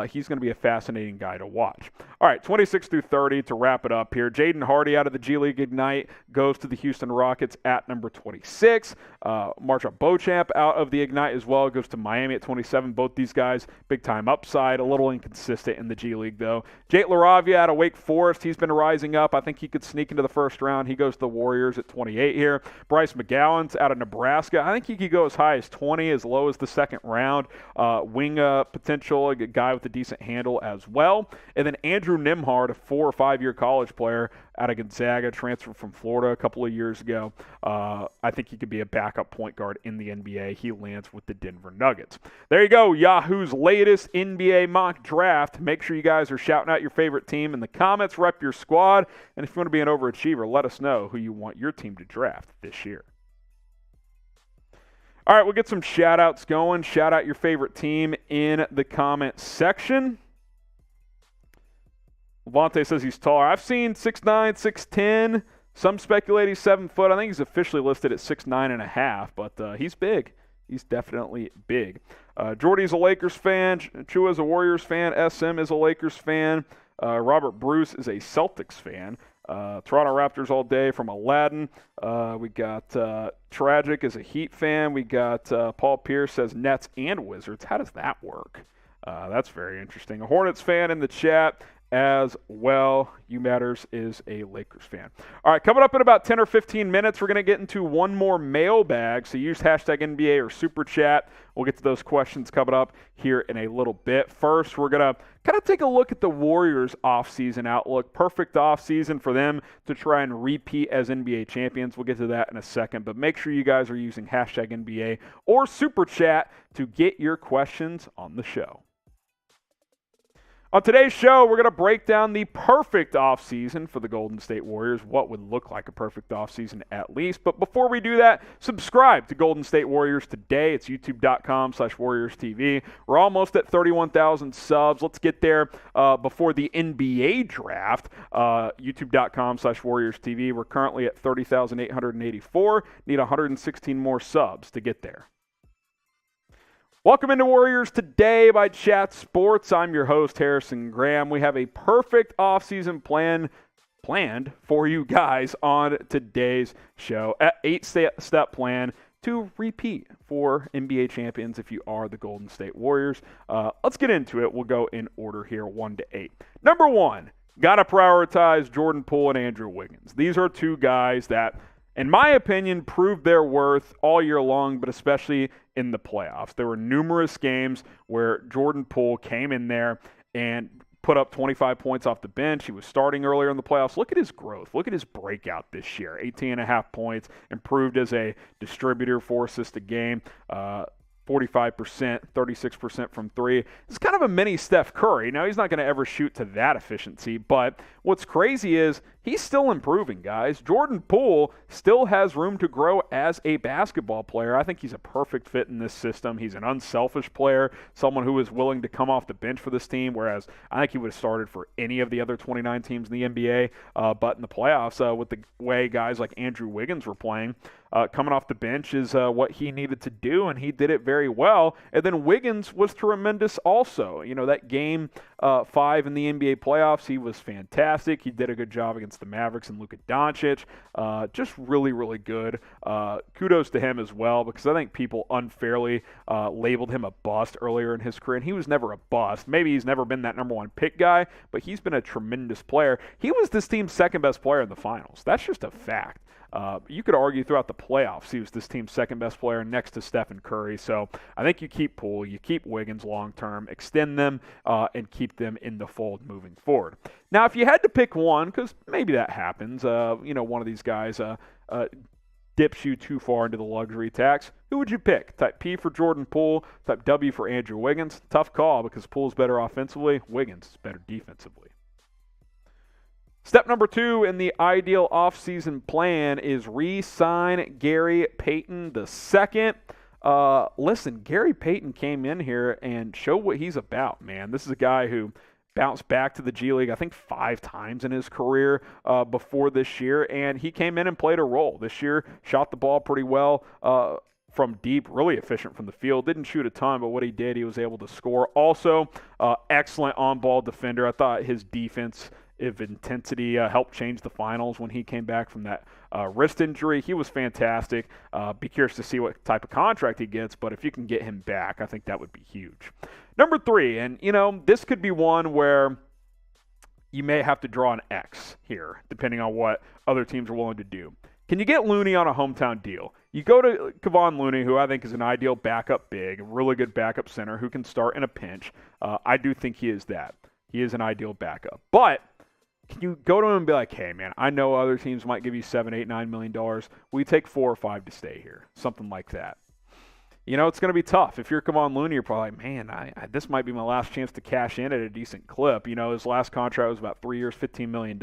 He's going to be a fascinating guy to watch. All right, 26 through 30 to wrap it up here. Jaden Hardy out of the G League Ignite goes to the Houston Rockets at number 26. Marsha Beauchamp out of the Ignite as well goes to Miami at 27. Both these guys, big-time upside, a little inconsistent in the G League, though. Jake LaRavia out of Wake Forest, he's been rising up. I think he could sneak into the first round. He goes to the Warriors at 28 here. Bryce McGowan's out of Nebraska. I think he could go as high as 20, as low as the second round. Wing potential, a guy with a decent handle as well. And then Andrew Nembhard, a 4 or 5 year college player out of Gonzaga, transferred from Florida a couple of years ago. I think he could be a backup point guard in the NBA. He lands with the Denver Nuggets. There you go, Yahoo's latest NBA mock draft. Make sure you guys are shouting out your favorite team in the comments. Rep your squad. And if you want to be an overachiever, let us know who you want your team to draft this year. All right, we'll get some shout-outs going. Shout out your favorite team in the comment section. Levante says he's taller. I've seen 6'9", 6'10". Some speculate he's 7 foot. I think he's officially listed at 6'9.5", but he's big. He's definitely big. Jordy's a Lakers fan. Chua's a Warriors fan. SM is a Lakers fan. Robert Bruce is a Celtics fan. Toronto Raptors all day from Aladdin. We got Tragic as a Heat fan. We got Paul Pierce says Nets and Wizards. How does that work? That's very interesting. A Hornets fan in the chat as well. You Matters is a Lakers fan. All right, coming up in about 10 or 15 minutes, we're going to get into one more mailbag. So use hashtag NBA or Super Chat. We'll get to those questions coming up here in a little bit. First, we're going to kind of take a look at the Warriors' offseason outlook. Perfect offseason for them to try and repeat as NBA champions. We'll get to that in a second, but make sure you guys are using hashtag NBA or Super Chat to get your questions on the show. On today's show, we're going to break down the perfect offseason for the Golden State Warriors, what would look like a perfect offseason at least. But before we do that, subscribe to Golden State Warriors today. It's youtube.com/WarriorsTV. We're almost at 31,000 subs. Let's get there before the NBA draft. youtube.com/WarriorsTV. We're currently at 30,884. Need 116 more subs to get there. Welcome into Warriors Today by Chat Sports. I'm your host, Harrison Graham. We have a perfect offseason planned for you guys on today's show. An 8-step plan to repeat for NBA champions if you are the Golden State Warriors. Let's get into it. We'll go in order here, 1 to 8. Number 1, got to prioritize Jordan Poole and Andrew Wiggins. These are two guys that, in my opinion, proved their worth all year long, but especially in the playoffs. There were numerous games where Jordan Poole came in there and put up 25 points off the bench. He was starting earlier in the playoffs. Look at his growth. Look at his breakout this year. 18.5 points, improved as a distributor, 4 assists a game. 45%, 36% from three. It's kind of a mini Steph Curry. Now, he's not going to ever shoot to that efficiency, but what's crazy is he's still improving, guys. Jordan Poole still has room to grow as a basketball player. I think he's a perfect fit in this system. He's an unselfish player, someone who is willing to come off the bench for this team, whereas I think he would have started for any of the other 29 teams in the NBA, but in the playoffs, with the way guys like Andrew Wiggins were playing, coming off the bench is what he needed to do, and he did it very well. And then Wiggins was tremendous also. You know, that game 5 in the NBA playoffs, he was fantastic. He did a good job against the Mavericks and Luka Doncic. Just really, really good. Kudos to him as well, because I think people unfairly labeled him a bust earlier in his career, and he was never a bust. Maybe he's never been that number 1 pick guy, but he's been a tremendous player. He was this team's second best player in the finals. That's just a fact. You could argue throughout the playoffs he was this team's second best player next to Stephen Curry. So I think you keep Poole, you keep Wiggins long term, extend them, and keep them in the fold moving forward. Now, if you had to pick one, because maybe that happens, one of these guys dips you too far into the luxury tax, who would you pick? Type P for Jordan Poole, type W for Andrew Wiggins. Tough call, because Poole's better offensively, Wiggins is better defensively. Step number 2 in the ideal offseason plan is re-sign Gary Payton II. Listen, Gary Payton came in here and showed what he's about, man. This is a guy who bounced back to the G League, I think 5 times in his career before this year, and he came in and played a role. This year, shot the ball pretty well from deep, really efficient from the field. Didn't shoot a ton, but what he did, he was able to score. Also, excellent on-ball defender. I thought his defense of intensity helped change the finals when he came back from that wrist injury. He was fantastic. Be curious to see what type of contract he gets, but if you can get him back, I think that would be huge. Number 3, and this could be one where you may have to draw an X here, depending on what other teams are willing to do. Can you get Looney on a hometown deal? You go to Kevon Looney, who I think is an ideal backup big, a really good backup center who can start in a pinch. I do think he is that. He is an ideal backup. But can you go to him and be like, hey, man, I know other teams might give you $7, $8, $9 million. Will you take 4 or 5 to stay here? Something like that. It's going to be tough. If you're Kevon Looney, you're probably like, man, this might be my last chance to cash in at a decent clip. His last contract was about 3 years, $15 million.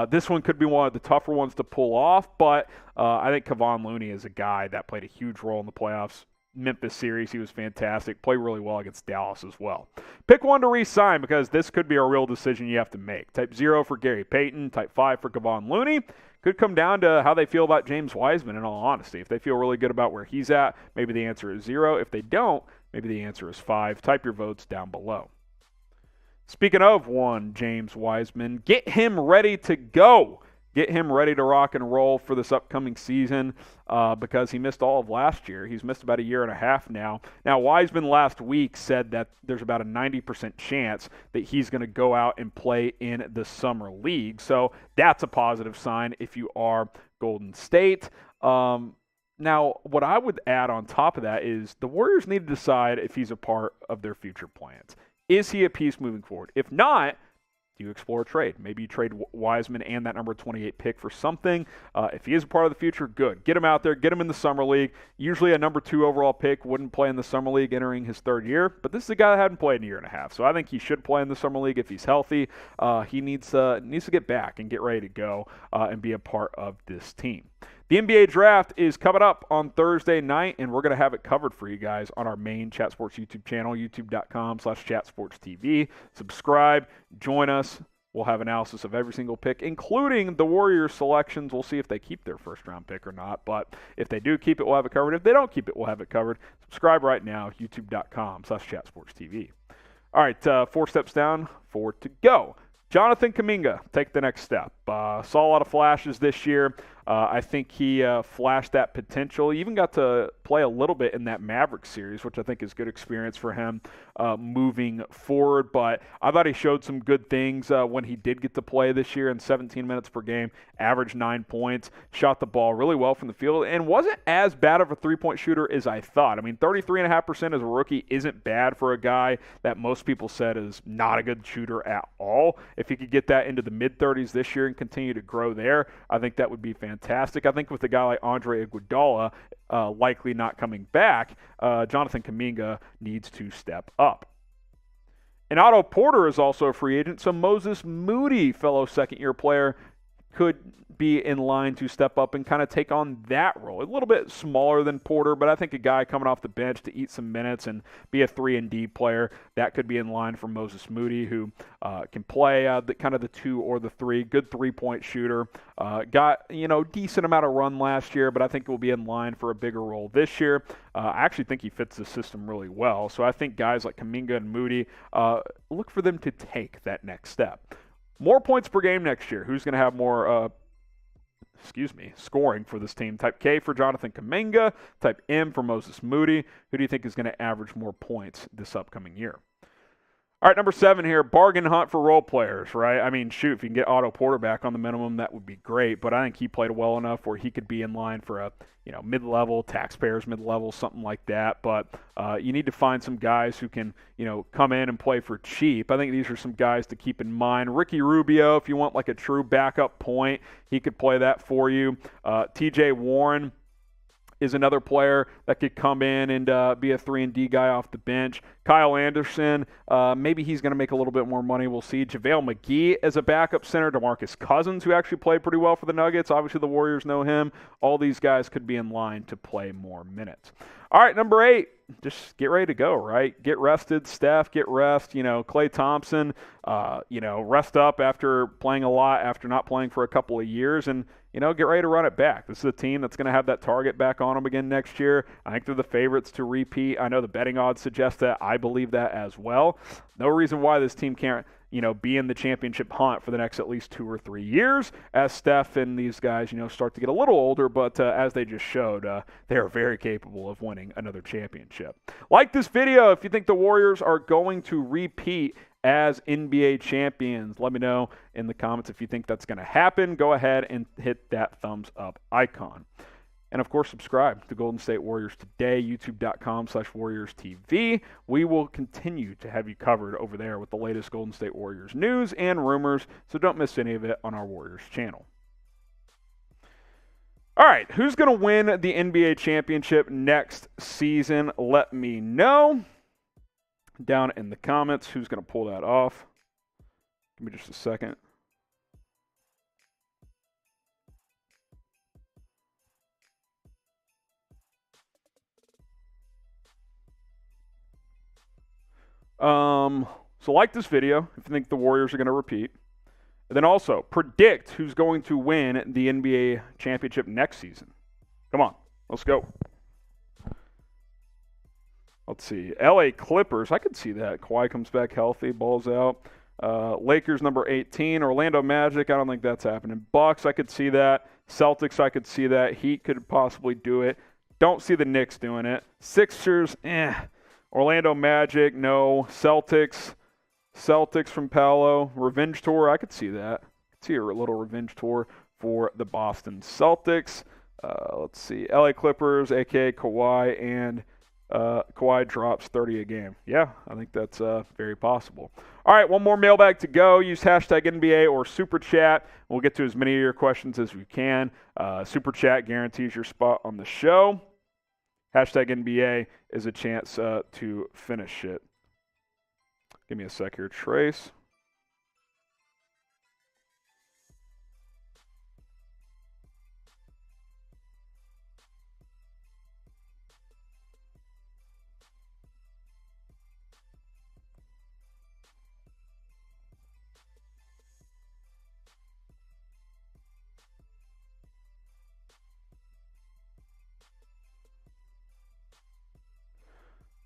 This one could be one of the tougher ones to pull off, but I think Kevon Looney is a guy that played a huge role in the playoffs. Memphis series, he was fantastic. Played really well against Dallas as well. Pick one to re-sign, because this could be a real decision you have to make. Type 0 for Gary Payton, type 5 for Kevon Looney. Could come down to how they feel about James Wiseman, in all honesty. If they feel really good about where he's at, maybe the answer is 0. If they don't, maybe the answer is 5. Type your votes down below. Speaking of one James Wiseman, get him ready to go. Get him ready to rock and roll for this upcoming season because he missed all of last year. He's missed about a year and a half now. Now, Wiseman last week said that there's about a 90% chance that he's going to go out and play in the Summer League. So that's a positive sign if you are Golden State. Now, what I would add on top of that is the Warriors need to decide if he's a part of their future plans. Is he a piece moving forward? If not, do you explore a trade? Maybe you trade Wiseman and that number 28 pick for something. If he is a part of the future, good. Get him out there. Get him in the Summer League. Usually a number 2 overall pick wouldn't play in the Summer League entering his 3rd year, but this is a guy that hadn't played in a year and a half, so I think he should play in the Summer League if he's healthy. He needs to get back and get ready to go and be a part of this team. The NBA draft is coming up on Thursday night, and we're going to have it covered for you guys on our main Chat Sports YouTube channel, youtube.com/chatsportstv. Subscribe, join us. We'll have analysis of every single pick, including the Warriors selections. We'll see if they keep their first-round pick or not, but if they do keep it, we'll have it covered. If they don't keep it, we'll have it covered. Subscribe right now, youtube.com/chatsportstv. All right, 4 steps down, 4 to go. Jonathan Kuminga, take the next step. Saw a lot of flashes this year. I think he flashed that potential. He even got to play a little bit in that Mavericks series, which I think is good experience for him moving forward. But I thought he showed some good things when he did get to play this year in 17 minutes per game, averaged 9 points, shot the ball really well from the field, and wasn't as bad of a three-point shooter as I thought. I mean, 33.5% as a rookie isn't bad for a guy that most people said is not a good shooter at all. If he could get that into the mid-30s this year and continue to grow there, I think that would be fantastic. I think with a guy like Andre Iguodala likely not coming back, Jonathan Kuminga needs to step up. And Otto Porter is also a free agent, so Moses Moody, fellow second-year player, could be in line to step up and kind of take on that role. A little bit smaller than Porter, but I think a guy coming off the bench to eat some minutes and be a 3-and-D player, that could be in line for Moses Moody, who can play kind of the 2 or the 3, good three-point shooter. Got, decent amount of run last year, but I think will be in line for a bigger role this year. I actually think he fits the system really well. So I think guys like Kuminga and Moody, look for them to take that next step. More points per game next year. Who's going to have more scoring for this team? Type K for Jonathan Kuminga, type M for Moses Moody. Who do you think is going to average more points this upcoming year? All right, number 7 here, bargain hunt for role players, right? I mean, shoot, if you can get Otto Porter back on the minimum, that would be great, but I think he played well enough where he could be in line for a mid-level, taxpayers mid-level, something like that. But you need to find some guys who can, come in and play for cheap. I think these are some guys to keep in mind. Ricky Rubio, if you want like a true backup point, he could play that for you. TJ Warren is another player that could come in and be a 3-and-D guy off the bench. Kyle Anderson, maybe he's going to make a little bit more money. We'll see. JaVale McGee as a backup center. DeMarcus Cousins, who actually played pretty well for the Nuggets. Obviously, the Warriors know him. All these guys could be in line to play more minutes. All right, number 8, just get ready to go, right? Get rested. Steph, get rest. Klay Thompson, rest up after playing a lot, after not playing for a couple of years, and get ready to run it back. This is a team that's going to have that target back on them again next year. I think they're the favorites to repeat. I know the betting odds suggest that. I believe that as well. No reason why this team can't, be in the championship hunt for the next at least 2 or 3 years as Steph and these guys, start to get a little older, but as they just showed, they are very capable of winning another championship. Like this video if you think the Warriors are going to repeat as NBA champions. Let me know in the comments if you think that's going to happen. Go ahead and hit that thumbs up icon. And, of course, subscribe to Golden State Warriors Today, youtube.com/WarriorsTV. We will continue to have you covered over there with the latest Golden State Warriors news and rumors, so don't miss any of it on our Warriors channel. All right, who's going to win the NBA championship next season? Let me know down in the comments who's going to pull that off. Give me just a second. So like this video if you think the Warriors are going to repeat. And then also predict who's going to win the NBA championship next season. Come on, let's go. Let's see. LA Clippers, I could see that. Kawhi comes back healthy, balls out. Lakers number 18. Orlando Magic, I don't think that's happening. Bucks, I could see that. Celtics, I could see that. Heat could possibly do it. Don't see the Knicks doing it. Sixers, Orlando Magic, no. Celtics from Paolo. Revenge tour, I could see that. I could see a little revenge tour for the Boston Celtics. Let's see. LA Clippers, a.k.a. Kawhi, and Kawhi drops 30 a game. Yeah, I think that's very possible. All right, one more mailbag to go. Use hashtag NBA or Super Chat. We'll get to as many of your questions as we can. Super Chat guarantees your spot on the show. Hashtag NBA is a chance to finish it. Give me a sec here, Trace.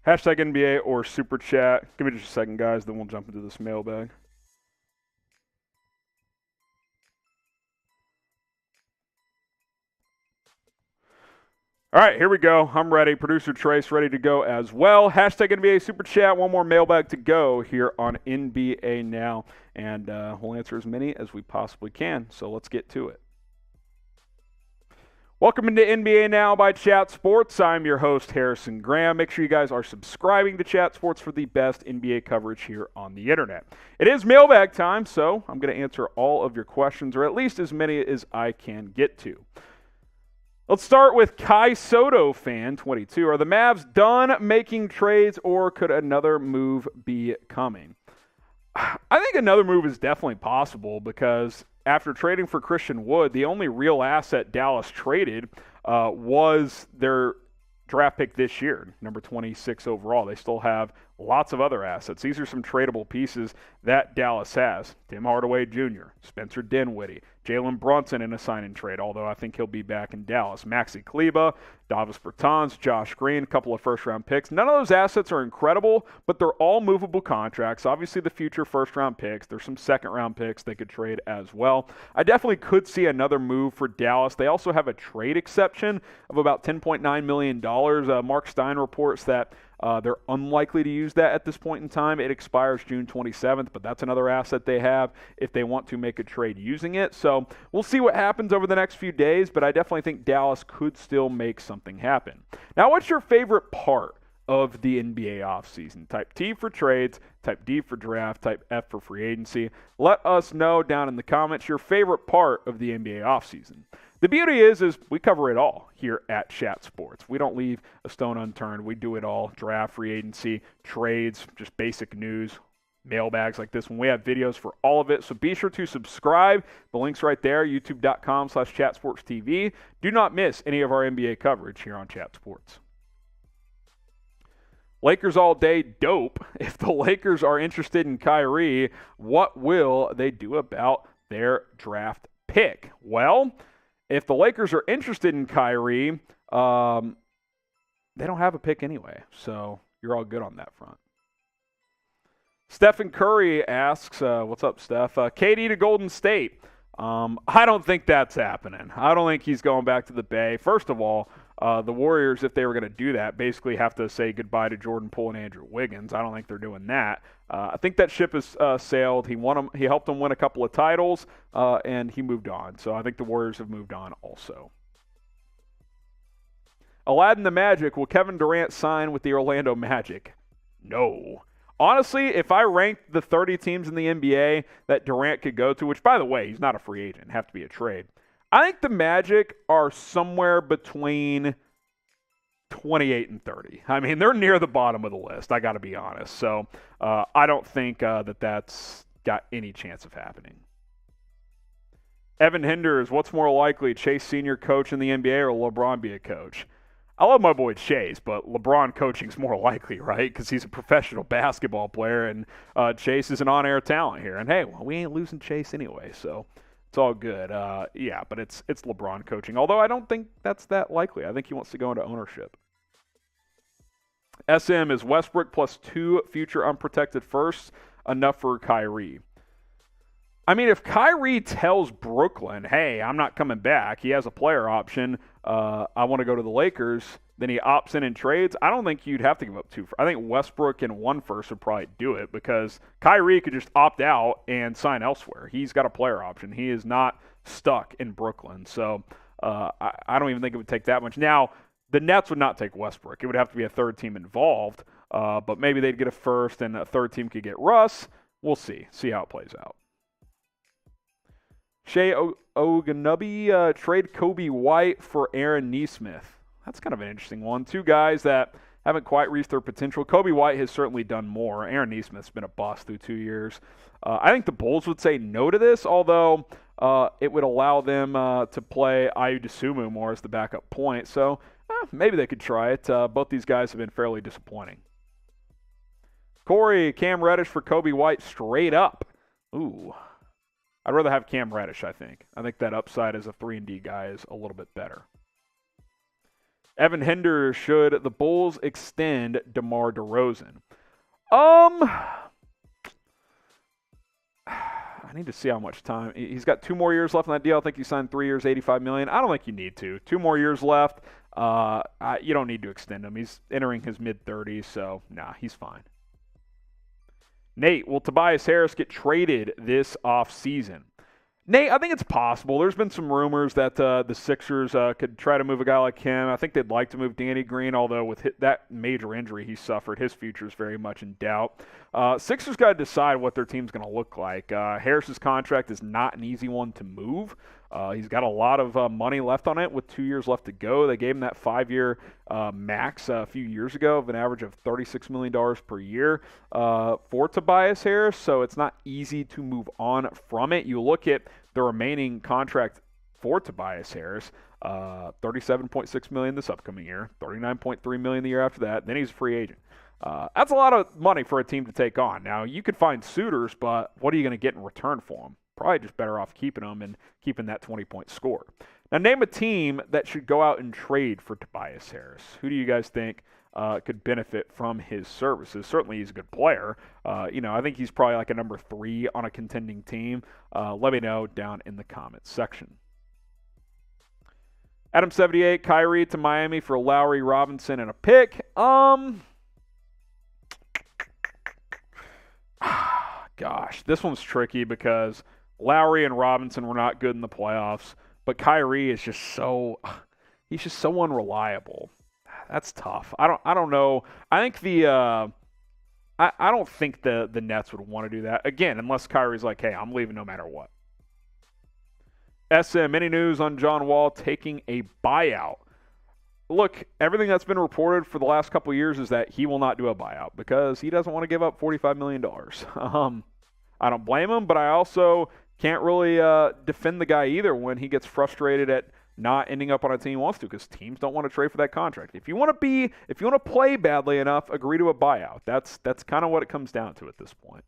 Hashtag NBA or Super Chat. Give me just a second, guys, then we'll jump into this mailbag. All right, here we go. I'm ready. Producer Trace ready to go as well. Hashtag NBA Super Chat. One more mailbag to go here on NBA Now. And we'll answer as many as we possibly can. So let's get to it. Welcome into NBA Now by Chat Sports. I'm your host, Harrison Graham. Make sure you guys are subscribing to Chat Sports for the best NBA coverage here on the internet. It is mailbag time, so I'm going to answer all of your questions, or at least as many as I can get to. Let's start with Kai Soto fan 22. Are the Mavs done making trades, or could another move be coming? I think another move is definitely possible because after trading for Christian Wood, the only real asset Dallas traded was their draft pick this year, number 26 overall. They still have lots of other assets. These are some tradable pieces that Dallas has. Tim Hardaway Jr., Spencer Dinwiddie, Jalen Brunson in a sign-and trade, although I think he'll be back in Dallas. Maxi Kleber, Davis Bertans, Josh Green, a couple of first-round picks. None of those assets are incredible, but they're all movable contracts. Obviously, the future first-round picks. There's some second-round picks they could trade as well. I definitely could see another move for Dallas. They also have a trade exception of about $10.9 million. Mark Stein reports that they're unlikely to use that at this point in time. It expires June 27th, but that's another asset they have if they want to make a trade using it. So we'll see what happens over the next few days, but I definitely think Dallas could still make something happen. Now, what's your favorite part of the NBA offseason? Type T for trades, type D for draft, type F for free agency. Let us know down in the comments your favorite part of the NBA offseason. The beauty is we cover it all here at Chat Sports. We don't leave a stone unturned. We do it all. Draft, free agency, trades, just basic news, mailbags like this one. We have videos for all of it, so be sure to subscribe. The link's right there, youtube.com/chatsportstv. Do not miss any of our NBA coverage here on Chat Sports. Lakers all day dope. If the Lakers are interested in Kyrie, what will they do about their draft pick? Well, if the Lakers are interested in Kyrie, they don't have a pick anyway, so you're all good on that front. Stephen Curry asks, what's up, Steph? KD to Golden State. I don't think that's happening. I don't think he's going back to the Bay. First of all, the Warriors, if they were going to do that, basically have to say goodbye to Jordan Poole and Andrew Wiggins. I don't think they're doing that. I think that ship has sailed. He helped them win a couple of titles, and he moved on. So I think the Warriors have moved on also. Aladdin the Magic, will Kevin Durant sign with the Orlando Magic? No. Honestly, if I ranked the 30 teams in the NBA that Durant could go to, which, by the way, he's not a free agent, have to be a trade, I think the Magic are somewhere between 28 and 30. I mean, they're near the bottom of the list, I got to be honest. So I don't think that's got any chance of happening. Evan Hinders, what's more likely, Chase Sr. coach in the NBA or LeBron be a coach? I love my boy Chase, but LeBron coaching's more likely, right? Because he's a professional basketball player, and Chase is an on-air talent here. And, hey, well, we ain't losing Chase anyway, so it's all good. Yeah, but it's LeBron coaching, although I don't think that's that likely. I think he wants to go into ownership. SM is Westbrook plus 2 future unprotected firsts enough for Kyrie. I mean, if Kyrie tells Brooklyn, hey, I'm not coming back, he has a player option, I want to go to the Lakers, then he opts in and trades, I don't think you'd have to give up 2 firsts. I think Westbrook and 1 first would probably do it because Kyrie could just opt out and sign elsewhere. He's got a player option. He is not stuck in Brooklyn. So I don't even think it would take that much. Now, the Nets would not take Westbrook. It would have to be a third team involved, but maybe they'd get a first and a third team could get Russ. We'll see how it plays out. Shea Oganubi, trade Kobe White for Aaron Nesmith. That's kind of an interesting one. 2 guys that haven't quite reached their potential. Kobe White has certainly done more. Aaron Nesmith's been a bust through 2 years. I think the Bulls would say no to this, although it would allow them to play Ayu Dosunmu more as the backup point. So maybe they could try it. Both these guys have been fairly disappointing. Corey, Cam Reddish for Kobe White straight up. Ooh. I'd rather have Cam Reddish, I think. I think that upside as a 3-and-D guy is a little bit better. Evan Hender, should the Bulls extend DeMar DeRozan? I need to see how much time. He's got 2 more years left on that deal. I think he signed 3 years, $85 million. I don't think you need to. 2 more years left. You don't need to extend him. He's entering his mid-30s, so nah, he's fine. Nate, will Tobias Harris get traded this offseason? Nate, I think it's possible. There's been some rumors that the Sixers could try to move a guy like him. I think they'd like to move Danny Green, although with that major injury he suffered, his future is very much in doubt. Sixers got to decide what their team's going to look like. Harris's contract is not an easy one to move. He's got a lot of money left on it with 2 years left to go. They gave him that 5-year max a few years ago of an average of $36 million per year for Tobias Harris, so it's not easy to move on from it. You look at the remaining contract for Tobias Harris, $37.6 million this upcoming year, $39.3 million the year after that, then he's a free agent. That's a lot of money for a team to take on. Now, you could find suitors, but what are you going to get in return for him? Probably just better off keeping him and keeping that 20-point score. Now, name a team that should go out and trade for Tobias Harris. Who do you guys think could benefit from his services? Certainly, he's a good player. I think he's probably like a number 3 on a contending team. Let me know down in the comments section. Adam78, Kyrie to Miami for Lowry, Robinson, and a pick. Gosh, this one's tricky because Lowry and Robinson were not good in the playoffs, but Kyrie is just he's just so unreliable. That's tough. I don't know. I think I don't think the Nets would want to do that again unless Kyrie's like, hey, I'm leaving no matter what. SM, any news on John Wall taking a buyout? Look, everything that's been reported for the last couple of years is that he will not do a buyout because he doesn't want to give up $45 million. I don't blame him, but I also can't really defend the guy either when he gets frustrated at not ending up on a team he wants to because teams don't want to trade for that contract. If you want to play badly enough, agree to a buyout. That's kind of what it comes down to at this point.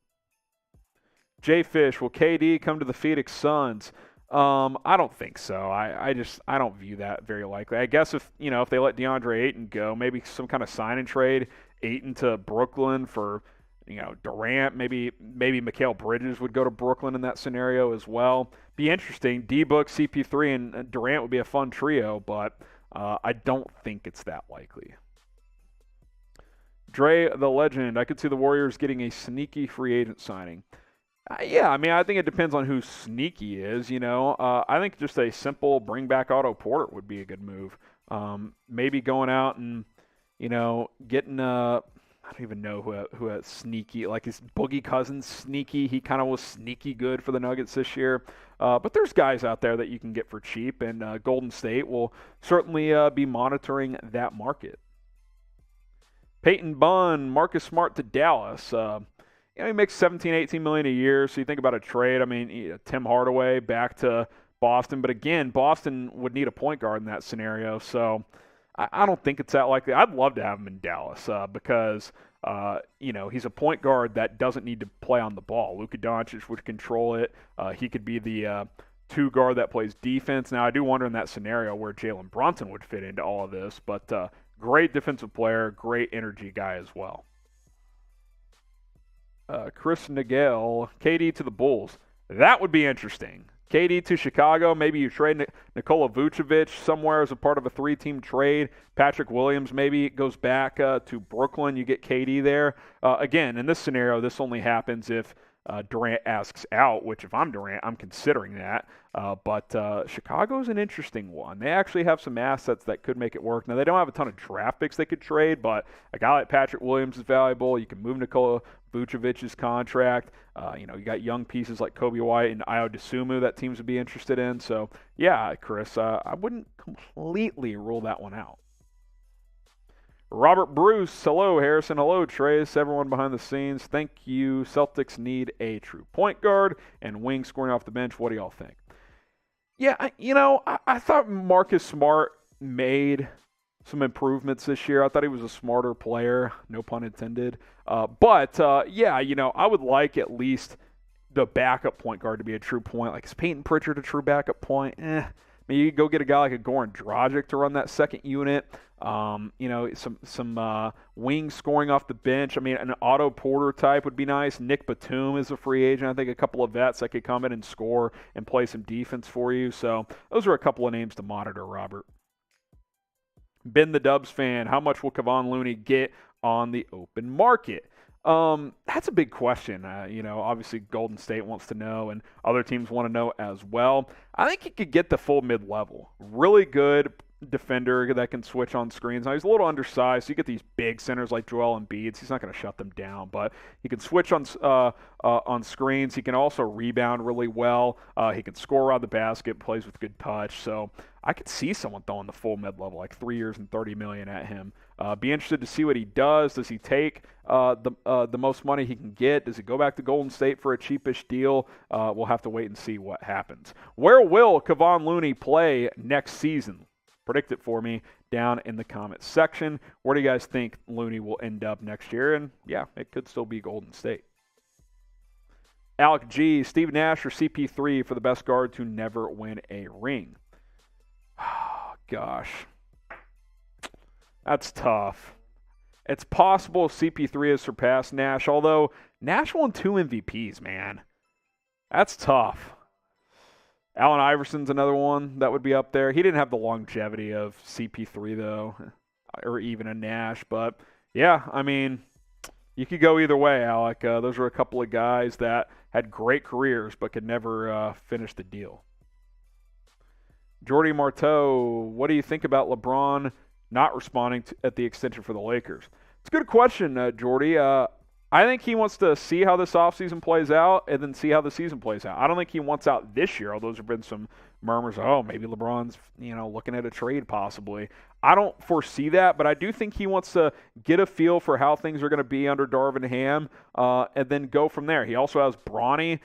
Jay Fish, will KD come to the Phoenix Suns? I don't think so. I don't view that very likely. I guess if they let DeAndre Ayton go, maybe some kind of sign and trade Ayton to Brooklyn for Durant, maybe Mikal Bridges would go to Brooklyn in that scenario as well. Be interesting. D-Book, CP3, and Durant would be a fun trio, but I don't think it's that likely. Dre the Legend, I could see the Warriors getting a sneaky free agent signing. Yeah, I mean, I think it depends on who sneaky is, I think just a simple bring back Otto Porter would be a good move. Maybe going out and, getting I don't even know who a sneaky, like is Boogie Cousins sneaky? He kind of was sneaky good for the Nuggets this year. But there's guys out there that you can get for cheap, and Golden State will certainly be monitoring that market. Peyton Bunn, Marcus Smart to Dallas. He makes $17-18 million a year, so you think about a trade. I mean, Tim Hardaway back to Boston. But again, Boston would need a point guard in that scenario, so I don't think it's that likely. I'd love to have him in Dallas because, he's a point guard that doesn't need to play on the ball. Luka Doncic would control it. He could be the two guard that plays defense. Now, I do wonder in that scenario where Jalen Brunson would fit into all of this, but great defensive player, great energy guy as well. Chris Nagel, KD to the Bulls. That would be interesting. KD to Chicago. Maybe you trade Nikola Vucevic somewhere as a part of a 3-team trade. Patrick Williams maybe goes back to Brooklyn. You get KD there. Again, in this scenario, this only happens if Durant asks out, which if I'm Durant, I'm considering that. But Chicago's an interesting one. They actually have some assets that could make it work. Now, they don't have a ton of draft picks they could trade, but a guy like Patrick Williams is valuable. You can move Nikola Vucevic's contract. You got young pieces like Kobe White and Ayo Dosunmu that teams would be interested in. So, yeah, Chris, I wouldn't completely rule that one out. Robert Bruce, hello, Harrison. Hello, Trace. Everyone behind the scenes, thank you. Celtics need a true point guard and wing scoring off the bench. What do y'all think? Yeah, I thought Marcus Smart made some improvements this year. I thought he was a smarter player, no pun intended. But I would like at least the backup point guard to be a true point. Like, is Peyton Pritchard a true backup point? Maybe you go get a guy like a Goran Dragic to run that second unit. Some wing scoring off the bench. I mean, an Otto Porter type would be nice. Nick Batum is a free agent. I think a couple of vets that could come in and score and play some defense for you. So those are a couple of names to monitor, Robert. Ben the Dubs fan, how much will Kevon Looney get on the open market? That's a big question. Obviously Golden State wants to know and other teams want to know as well. I think he could get the full mid-level. Really good defender that can switch on screens. Now, he's a little undersized, so you get these big centers like Joel Embiid. He's not going to shut them down, but he can switch on screens. He can also rebound really well. He can score around the basket, plays with good touch. So I could see someone throwing the full mid-level, like 3 years and $30 million at him. Be interested to see what he does. Does he take the most money he can get? Does he go back to Golden State for a cheapish deal? We'll have to wait and see what happens. Where will Kevon Looney play next season? Predict it for me down in the comments section. Where do you guys think Looney will end up next year? And yeah, it could still be Golden State. Alec G, Steve Nash or CP3 for the best guard to never win a ring? Oh, gosh. That's tough. It's possible CP3 has surpassed Nash, although Nash won 2 MVPs, man. That's tough. Allen Iverson's another one that would be up there. He didn't have the longevity of CP3, though, or even a Nash. But, yeah, I mean, you could go either way, Alec. Those are a couple of guys that had great careers but could never finish the deal. Jordy Marteau, what do you think about LeBron not responding at the extension for the Lakers? It's a good question, Jordy. I think he wants to see how this offseason plays out and then see how the season plays out. I don't think he wants out this year, although there's been some murmurs, maybe LeBron's, looking at a trade possibly. I don't foresee that, but I do think he wants to get a feel for how things are going to be under Darvin Ham and then go from there. He also has Bronny,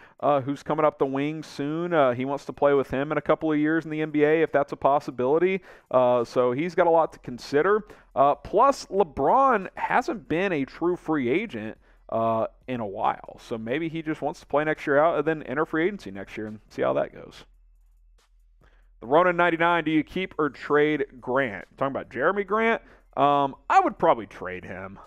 who's coming up the wing soon. He wants to play with him in a couple of years in the NBA if that's a possibility. So he's got a lot to consider. Plus, LeBron hasn't been a true free agent in a while. So maybe he just wants to play next year out and then enter free agency next year and see how that goes. The Ronin 99, do you keep or trade Grant? Talking about Jeremy Grant, I would probably trade him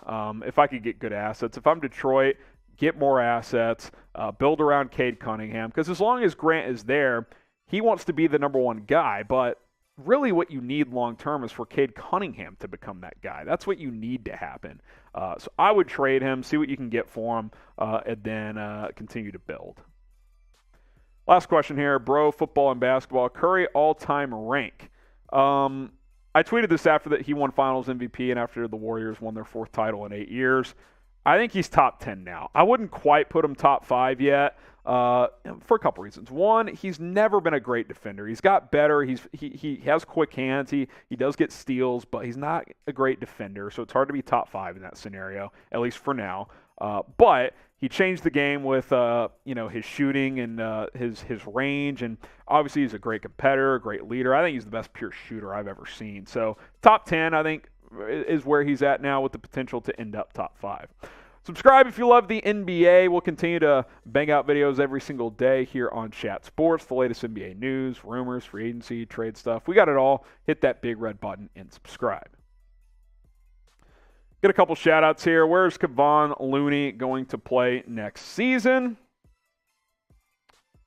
if I could get good assets. If I'm Detroit, get more assets, build around Cade Cunningham. Because as long as Grant is there, he wants to be the number one guy. But really what you need long-term is for Cade Cunningham to become that guy. That's what you need to happen. So I would trade him, see what you can get for him, and then continue to build. Last question here, bro, football and basketball. Curry all-time rank. I tweeted this after that he won Finals MVP and after the Warriors won their 4th title in 8 years. I think he's top 10 now. I wouldn't quite put him top 5 yet for a couple reasons. One, he's never been a great defender. He's got better. He has quick hands. He does get steals, but he's not a great defender, so it's hard to be top 5 in that scenario, at least for now. But he changed the game with his shooting and his range, and obviously he's a great competitor, a great leader. I think he's the best pure shooter I've ever seen. So top 10, I think, is where he's at now with the potential to end up top 5. Subscribe if you love the NBA. We'll continue to bang out videos every single day here on Chat Sports, the latest NBA news, rumors, free agency, trade stuff. We got it all. Hit that big red button and subscribe. Get a couple shout-outs here. Where's Kevon Looney going to play next season?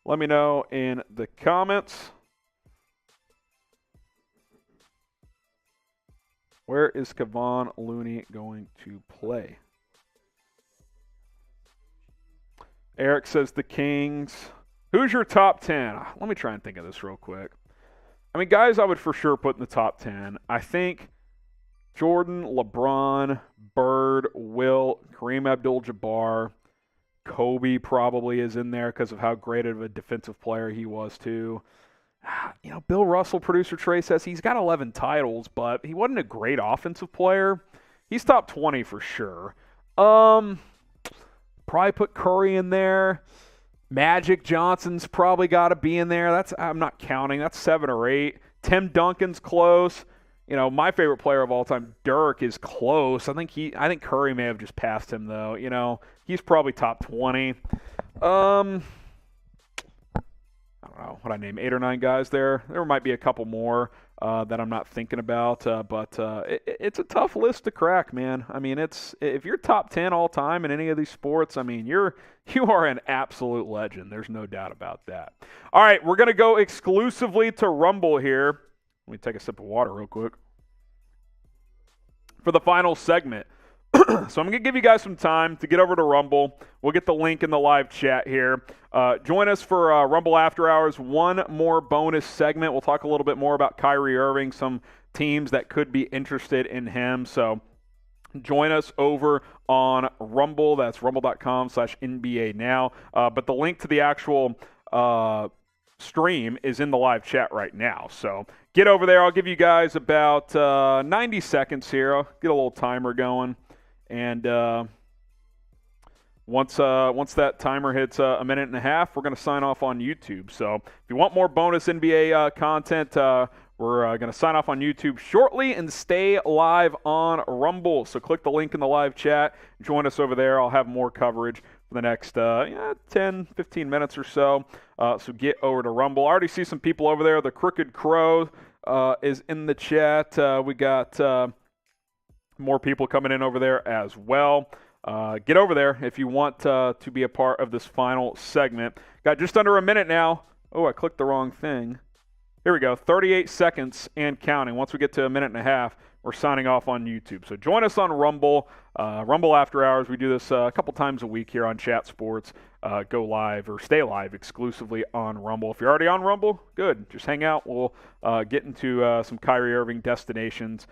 Let me know in the comments. Where is Kevon Looney going to play? Eric says the Kings. Who's your top 10? Let me try and think of this real quick. I mean, guys I would for sure put in the top 10. I think Jordan, LeBron, Bird, Wilt, Kareem Abdul-Jabbar, Kobe probably is in there because of how great of a defensive player he was too. You know, Bill Russell, producer Trey, says he's got 11 titles, but he wasn't a great offensive player. He's top 20 for sure. Probably put Curry in there. Magic Johnson's probably got to be in there. I'm not counting. That's 7 or 8. Tim Duncan's close. You know, my favorite player of all time, Dirk, is close. I think Curry may have just passed him though. You know, he's probably top 20. I don't know what I name 8 or 9 guys there. There might be a couple more that I'm not thinking about, but it's a tough list to crack, man. I mean, if you're top 10 all time in any of these sports, I mean, you are an absolute legend. There's no doubt about that. All right, we're gonna go exclusively to Rumble here. Let me take a sip of water real quick for the final segment. So I'm going to give you guys some time to get over to Rumble. We'll get the link in the live chat here. Join us for Rumble After Hours. One more bonus segment. We'll talk a little bit more about Kyrie Irving, some teams that could be interested in him. So join us over on Rumble. That's rumble.com/NBA now. But the link to the actual stream is in the live chat right now. So get over there. I'll give you guys about 90 seconds here. I'll get a little timer going. And once that timer hits a minute and a half, we're going to sign off on YouTube. So if you want more bonus NBA content, we're going to sign off on YouTube shortly and stay live on Rumble. So click the link in the live chat. Join us over there. I'll have more coverage for the next 10, 15 minutes or so. So get over to Rumble. I already see some people over there. The Crooked Crow is in the chat. We got more people coming in over there as well. Get over there if you want to be a part of this final segment. Got just under a minute now. Oh, I clicked the wrong thing. Here we go. 38 seconds and counting. Once we get to a minute and a half, we're signing off on YouTube. So join us on Rumble. Rumble After Hours. We do this a couple times a week here on Chat Sports. Go live or stay live exclusively on Rumble. If you're already on Rumble, good. Just hang out. We'll get into some Kyrie Irving destinations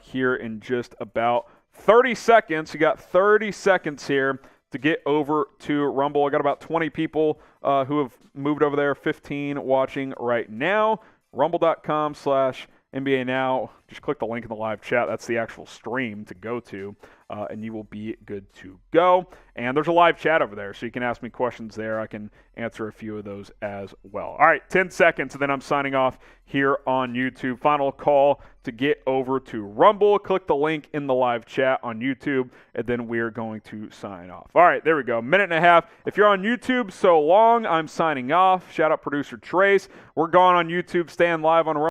here in just about 30 seconds. You got 30 seconds here to get over to Rumble. I got about 20 people who have moved over there, 15 watching right now. Rumble.com/NBA Now. Just click the link in the live chat. That's the actual stream to go to, and you will be good to go. And there's a live chat over there, so you can ask me questions there. I can answer a few of those as well. All right, 10 seconds, and then I'm signing off here on YouTube. Final call to get over to Rumble. Click the link in the live chat on YouTube, and then we're going to sign off. All right, there we go. Minute and a half. If you're on YouTube, so long. I'm signing off. Shout out producer Trace. We're gone on YouTube. Staying live on Rumble.